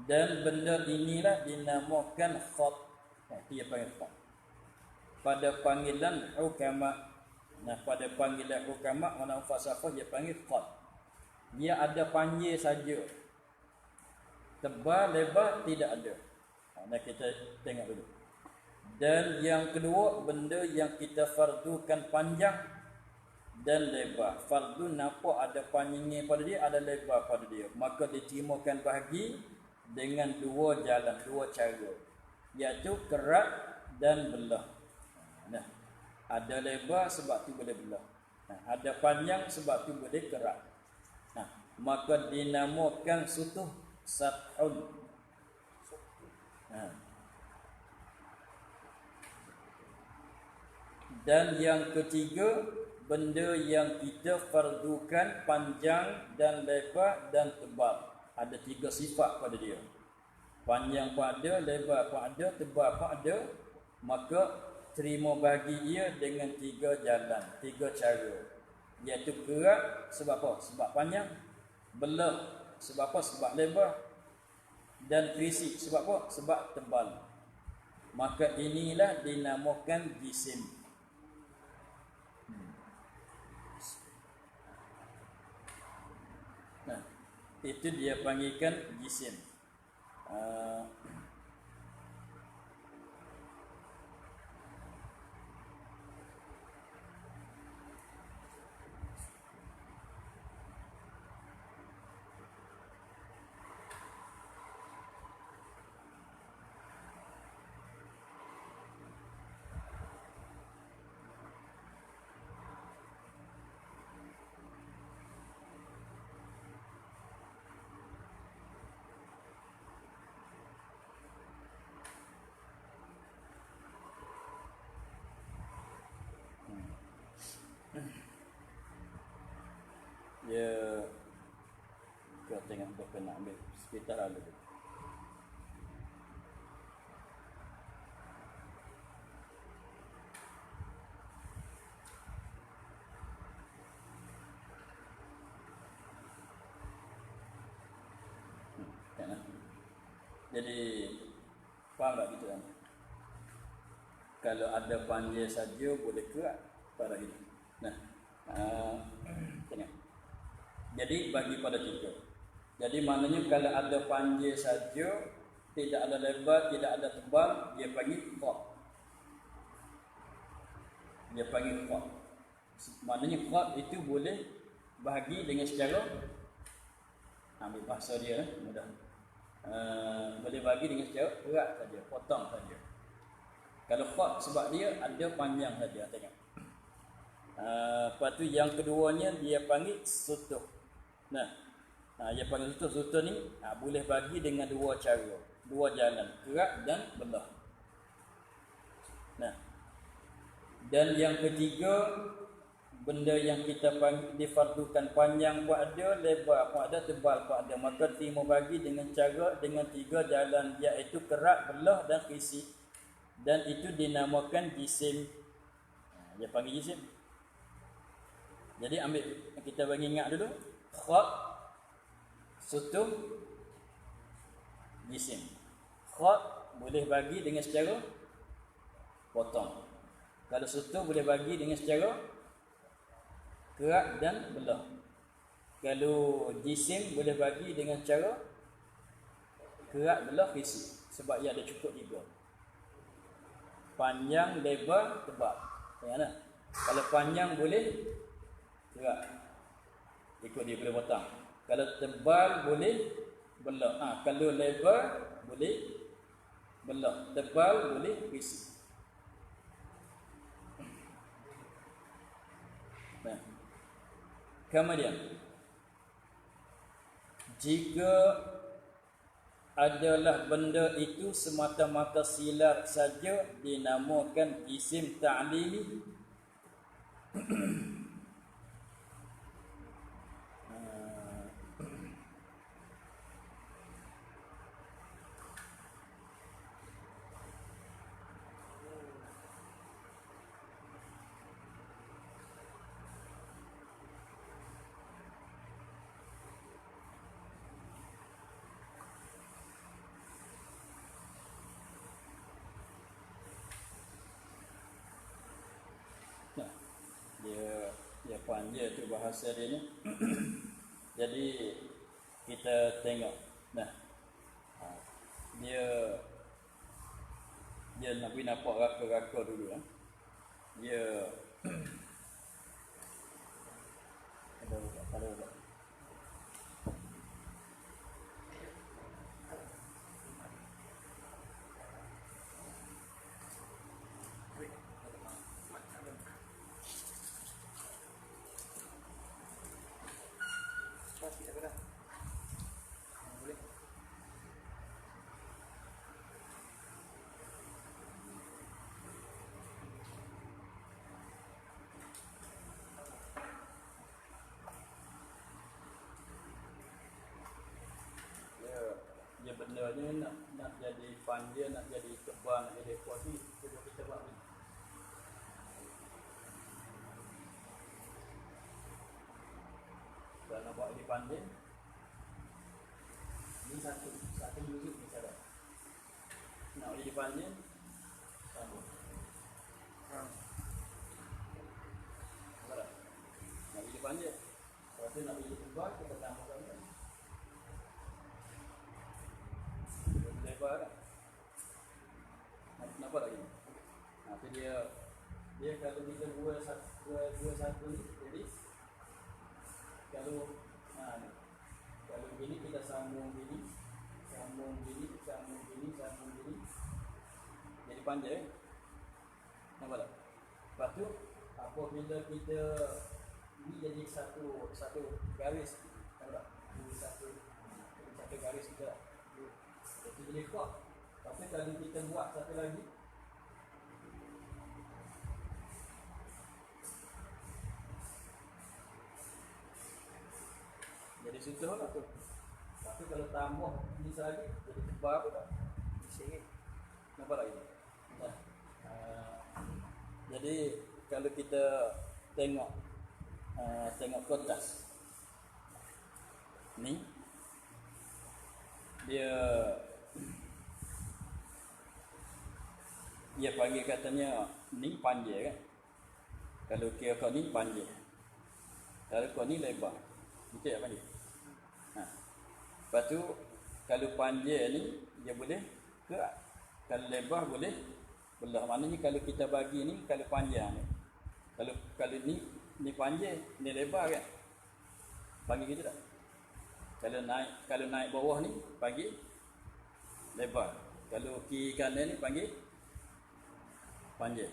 Dan benda inilah dinamakan khat. Dia panggil khat. Pada panggilan hukama. Pada panggilan hukama orang falsafah dia panggil khat. Dia ada panjang saja. Tebal lebar tidak ada. Kita tengok dulu. Dan yang kedua, benda yang kita fardukan panjang dan lebar. Fardu nampak ada panjangnya pada dia, ada lebar pada dia. Maka diterimakan bahagi dengan dua jalan, dua cara. Iaitu kerak dan belah. Ada lebar sebab tu boleh belah. Ada panjang sebab tu boleh kerak. Maka dinamakan sutuh sathun. Dan yang ketiga, benda yang kita fardukan panjang dan lebar dan tebal. Ada tiga sifat pada dia. Panjang pun ada, lebar pun ada, tebal pun ada. Maka terima bagi dia dengan tiga jalan, tiga cara. Iaitu kerak sebab apa? Sebab panjang. Belah sebab apa? Sebab lebar. Dan kerisik sebab apa? Sebab tebal. Maka inilah dinamakan jisim. Itu dia panggilkan jisim. Dia kau tengok doktor nak ambil sekitar lalu. Kan? Jadi faham tak gitu kan? Kalau ada panjang saja boleh kerat pada itu. Nah, tengok. Jadi bagi pada tiga. Jadi maknanya kalau ada panjang saja, tidak ada lebar, tidak ada tebal, dia panggil khat. Dia panggil khat. Maknanya khat itu boleh bahagi dengan secara ambil bahasa dia mudah. Boleh bagi dengan secara kerat saja, potong saja. Kalau khat sebab dia ada panjang saja, tengok. Lepas tu yang keduanya dia panggil sutuh. Dia panggil sutuh. Sutuh ni boleh bagi dengan dua cara, dua jalan, kerat dan belah. Dan yang ketiga, benda yang kita difardukan panjang pun ada, lebar pun ada, tebal pun ada. Maka terima bagi dengan tiga jalan, iaitu kerat, belah dan khisi. Dan itu dinamakan jisim. Dia panggil jisim. Jadi ambil, kita bagi ingat dulu. Khat, sutuh, jisim. Khat boleh bagi dengan secara potong. Kalau sutuh boleh bagi dengan secara kerat dan belah. Kalau jisim boleh bagi dengan cara kerat, belah, khisi. Sebab ia ada cukup tiga. Panjang, lebar, tebal. Tengok tak? Kalau panjang boleh kerat, ikut dia boleh potong. Kalau tebal boleh belah. Kalau lebar boleh belah. Tebal boleh khisi. Kemudian, jika adalah benda itu semata-mata silat saja, dinamakan isim ta'lili. Dia panjang tu bahasa dia ni. Jadi kita tengok. Dia nak nampak raka-raka dulu kan. Dia ada benda ni nak jadi panjang, nak jadi tebal, nak jadi kuat ni, kita buat ni. Kalau nak buat jadi panjang, ni satu muzik ni cara. Nak jadi panjang, sambung. Nak jadi panjang, lepas tu nak jadi tebal, kita tambahkan ni. Lebar tak? Nampak lagi? Tapi dia kalau kita buat satu ni, jadi kalau begini kita sambung gini, jadi panjang. Nampak tak? Lepas tu apabila kita ni jadi satu garis, nampak tak? Satu garis kita. Itu jadi kuat. Tapi kalau kita buat satu lagi, jadi sutuh lah. Tapi kalau tambah ni lagi jadi tebal pula. Sini. Nampak lagi? Nah, jadi kalau kita tengok tengok kertas ni, dia panggil katanya ni panjang kan. Kalau kira kau ni panjang, kalau kau ni lebar, betul tak panjang? Lepas tu kalau panjang ni dia boleh kerak, kalau lebar boleh belah. Maknanya kalau kita bagi ni, kalau panjang ni, kalau ni panjang, ni lebar kan, panggil gitu tak? Kalau naik bawah ni panggil lebar, kalau kiri kanan ni panggil panjang.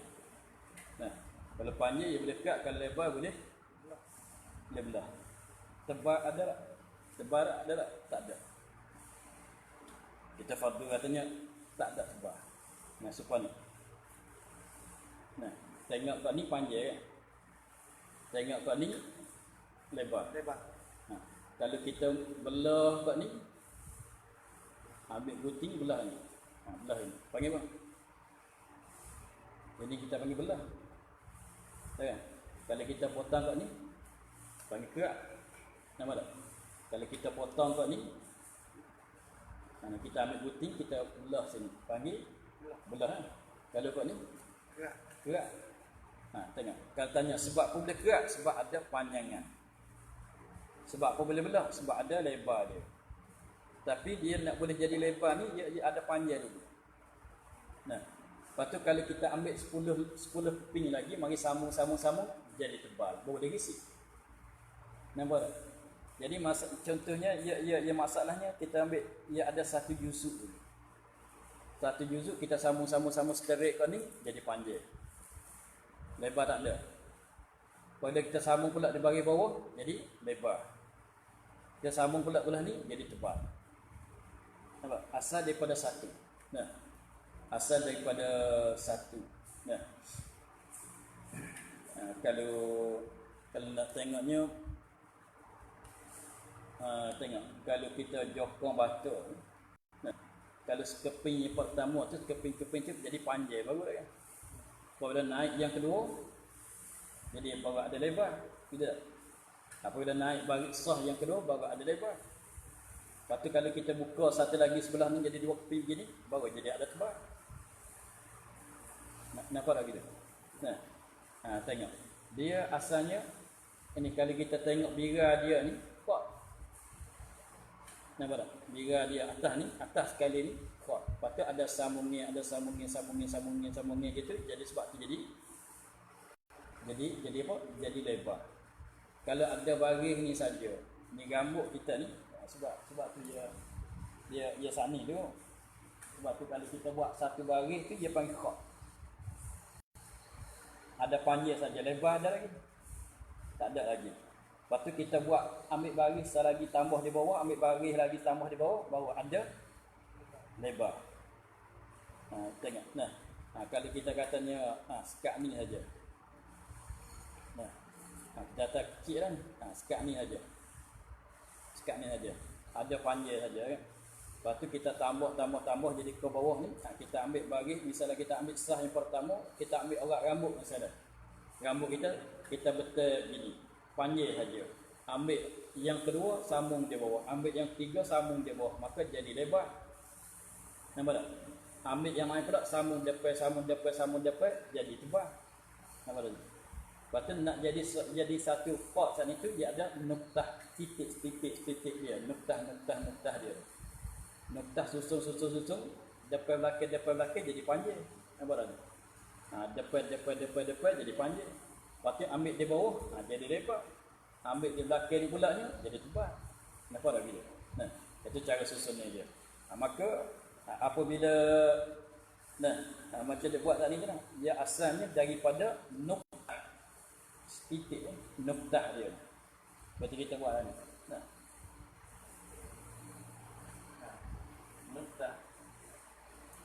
Nah, kalau panjang dia boleh kerak, kalau lebar boleh belah. Tebal ada tak? Tebal ada tak? Tak ada. Kita fardu katanya tak ada tebal. Nah, sopan ni. Nah, tengok kat ni panjang kan? Tengok kat ni lebar. Nah, kalau kita belah kat ni, ambil gunting belah ni. Belah ni. Panggil apa? Jadi kita panggil belah. Tahu kan? Kalau kita potong kat ni, panggil kerak. Nampak tak? Kalau kita potong kat ni, kita ambil gunting, kita belah sini, panggil belah kan? Kalau kat ni kerak. Tengok. Kalau tanya sebab apa boleh kerak? Sebab ada panjangan. Sebab apa boleh belah? Sebab ada lebar dia. Tapi dia nak boleh jadi lebar ni, dia ada panjang dulu. Nah, lepas tu kalau kita ambil 10 keping lagi, mari sambung jadi tebal, boleh gisi. Nampak tak? Jadi contohnya ya masalahnya kita ambil ada satu juzuk dulu. Satu juzuk kita sambung straight kat ni jadi panjang. Lebar tak ada. Kalau kita sambung pula di bahagian bawah jadi lebar. Kita sambung pula belah ni jadi tebal. Nampak? Asal daripada satu. Nah. Asal daripada satu. Nah. Kalau nak tengoknya, tengok kalau kita jokong batu, nah, kalau sekeping yang pertama tu, sekeping-keping tu jadi panjang baru kan. Apabila naik yang kedua, jadi baru ada lebar, tidak. Apabila naik bagi sah yang kedua, baru ada lebar. Lepas tu kalau kita buka satu lagi sebelah ni jadi 2 keping gini, baru jadi ada tebal. Nampak tak gitu? Nah, tengok. Dia asalnya ini kalau kita tengok bira dia ni, kuat. Nampak tak? Bira dia atas ni, atas sekali ni, kuat. Lepas tu ada sambungnya gitu. Jadi sebab tu jadi apa? Jadi lebar. Kalau ada baris ni saja, ni rambut kita ni, sebab tu dia sani tu. Sebab tu kalau kita buat satu baris tu dia panggil khot. Ada panjang saja, lebar ada lagi? Tak ada lagi. Lepas tu kita buat, ambil baris lagi tambah di bawah, ambil baris lagi tambah di bawah, baru ada lebar. Tengok. Nah, kalau kita katanya sekat ni saja. Nah, data kecil kan? Sekat ni saja. Sekat ni saja. Ada panjang saja kan? Lepas tu kita tambah jadi ke bawah ni, kita ambil baris, misalnya kita ambil sah yang pertama, kita ambil orat rambut misalnya. Rambut kita betul gini, panjang saja. Ambil yang kedua sambung di bawah, ambil yang ketiga sambung di bawah, maka jadi lebar. Nampak tak? Ambil yang lain pula sambung depan, jadi tebal. Nampak tak? Lepas tu nak jadi satu pot sana itu dia ada noktah titik dia, noktah dia. Noktah susun depan belakang jadi panjang. Nampak tak? Depan jadi panjang. Lepas tu ambil di bawah jadi lebar. Ambil di belakang ni pula nya jadi tebal. Nampak tak gitu? Nah, itu cara susunnya dia. Maka apabila macam dia buat tadi kan, dia asalnya daripada noktah titik, noktah dia. Berarti kita buat ni. Nah. Noktah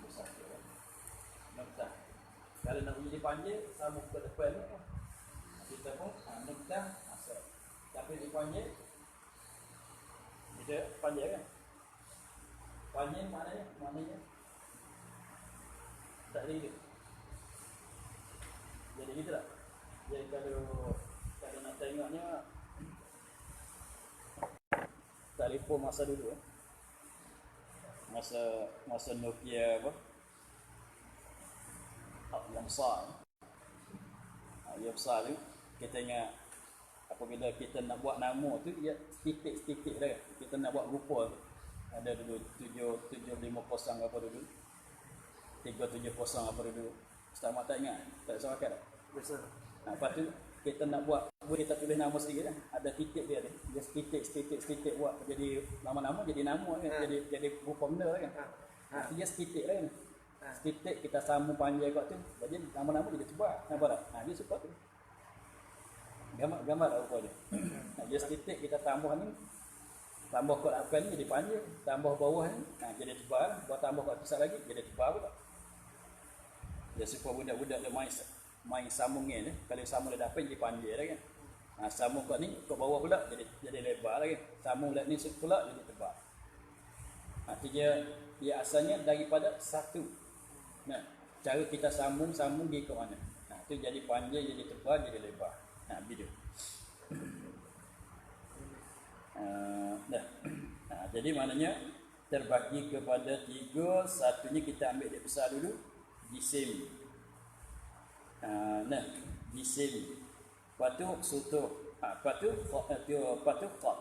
besar tu. Noktah. Kalau nak jadi panjang, sambung ke depan ni. Kita pun noktah asal. Tapi di panjang kita panjang kan. Panjang maknanya tak ada. Jadi gitu tak? Jadi kalau nak tengoknya telefon masa dulu masa Nokia apa? Yang besar. Yang besar tu kita ingat apabila kita nak buat nama tu dia titik-titik dah. Kita nak buat rupa tu. Ada dulu 750 apa dulu. 370 apa dulu. Ustaz Mak tak ingat? Tak ada sahabat tak? Biasa. Lepas tu kita nak buat boleh kita tulis nama sedikit kan. Ada titik dia tu. Dia titik buat jadi nama-nama jadi nama kan. Jadi rupa benda kan. Dia titik lah kan. Titik kita sambung panjang kat tu. Jadi nama-nama jadi tebal. Nampak tak? Dia suka tu. Gambar tak rupa dia. Dia titik kita tambah ni. Tambah kot apa ni jadi panjang. Tambah bawah ni jadi tebal. Buat tambah kot besar lagi jadi tebal pula. Dia suka budak-budak dia main sambungnya ni. Kalau sambung dia dapat jadi panjang dah kan. Sambung kat ni kat bawah pula jadi lebar lagi. Sambung kat ni pula jadi tebal. Dia asalnya daripada satu. Nah, cara kita sambung dia ke mana? Tu jadi panjang, jadi tebal, jadi lebar. Video. Jadi maknanya terbagi kepada 3. Satunya kita ambil dia besar dulu. Jisim. Jisim. Lepas tu sutuh. Lepas tu khat.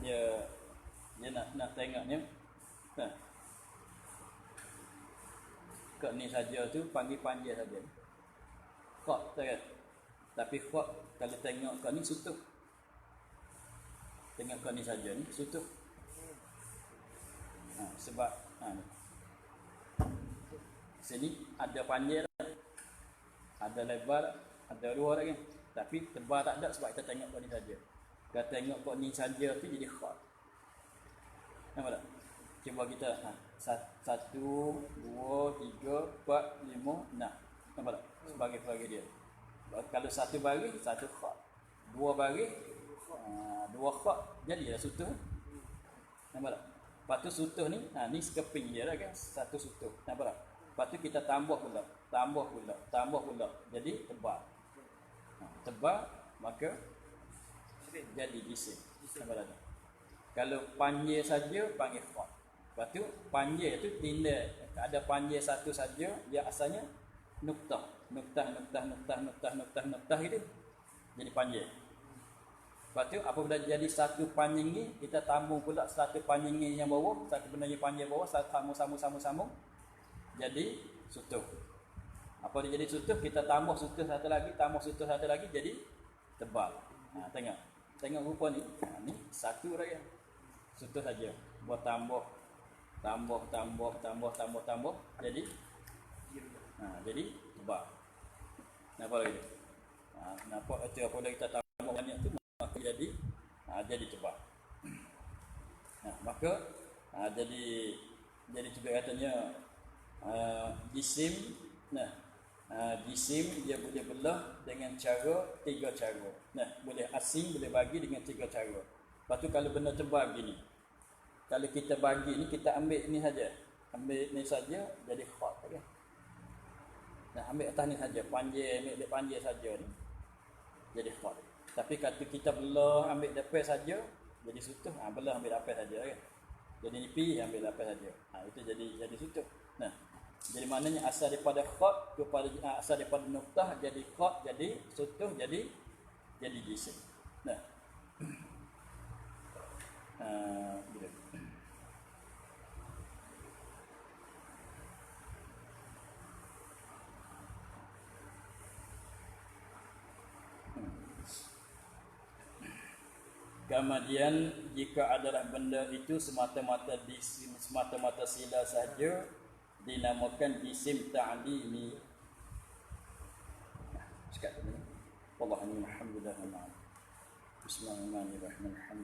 Dia nak tengoknya. Khat ni saja tu panggil panjang saja. Khat tak. Tapi khat kalau tengok kat ni sutuh. Tengok kat ni saja ni sutuh. Sebab sini ada panjang, ada lebar, ada luar lagi. Tapi tebal tak ada sebab kita tengok kat ni saja. Kalau tengok kat ni saja tu jadi khat. Nampak tak? Cuba kita 1, 2, 3, 4, 5, 6. Nampak tak? Sebagai dia. Kalau satu baris, satu khat. 2 baris, 2 khat. Jadilah sutuh. Nampak tak? Lepas tu sutuh ni, ni sekeping dia lah kan. Satu sutuh. Nampak tak? Lepas tu kita tambah pula. Jadi tebal. Tebal, maka jadi jisim. Nampak tak? Kalau panjang saja, panggil khat. Lepas tu, panjang tu tindak. Ada panjang satu saja, dia asalnya nuktah gitu. Jadi panjang. Lepas tu, apabila jadi satu panjang ni, kita tambung pula satu panjang ni yang bawah, satu benda yang panjang bawah, sambung. Jadi sutuh. Apa dia jadi sutuh? Kita tambah sutuh satu lagi, jadi tebal. Tengok rupa ni. Ni satu raya. Sutuh saja. Buat tambah. Jadi jadi tebal. Nampak lagi? Nampak itu apabila kita tambah banyak tu maka jadi tebal. Maka jadi juga katanya jisim. Jisim dia boleh belah dengan 3 cara. Boleh asing, boleh bagi dengan 3 cara. Lepas tu kalau benda tebal begini. Kalau kita bagi ni, kita ambil ni saja. Ambil ni saja jadi khat kan. Ambil atas ni saja, ambil panjang saja ni. Jadi khat. Tapi kalau kita belah ambil depan saja jadi sutuh. Belah ambil depan saja kan. Jadi nipi ambil depan saja. Itu jadi sutuh. Jadi maknanya asal daripada khat kepada asal daripada nuktah jadi khat, jadi sutuh, jadi jisim. Bila kemudian jika adalah benda itu semata-mata sila saja dinamakan jisim ta'limi. Sekarang ini Allahumma alhamdulillah. Bismillahirrahmanirrahim.